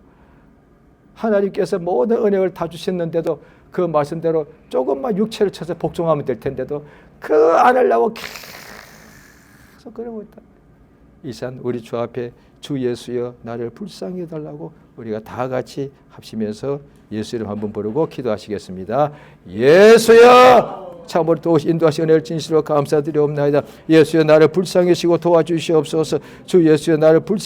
하나님께서 모든 은혜를 다 주셨는데도 그 말씀대로 조금만 육체를 쳐서 복종하면 될 텐데도 그 안 하려고 계속 그러고 있다. 이 시간 우리 주 앞에 주 예수여 나를 불쌍히 해달라고 우리가 다 같이 합시면서 예수 이름 한번 부르고 기도하시겠습니다. 예수여, 참으로 인도하시는 은혜를 진실로 감사드리옵나이다. 예수여 나를 불쌍히 하시고 도와주시옵소서. 주 예수여 나를 불쌍히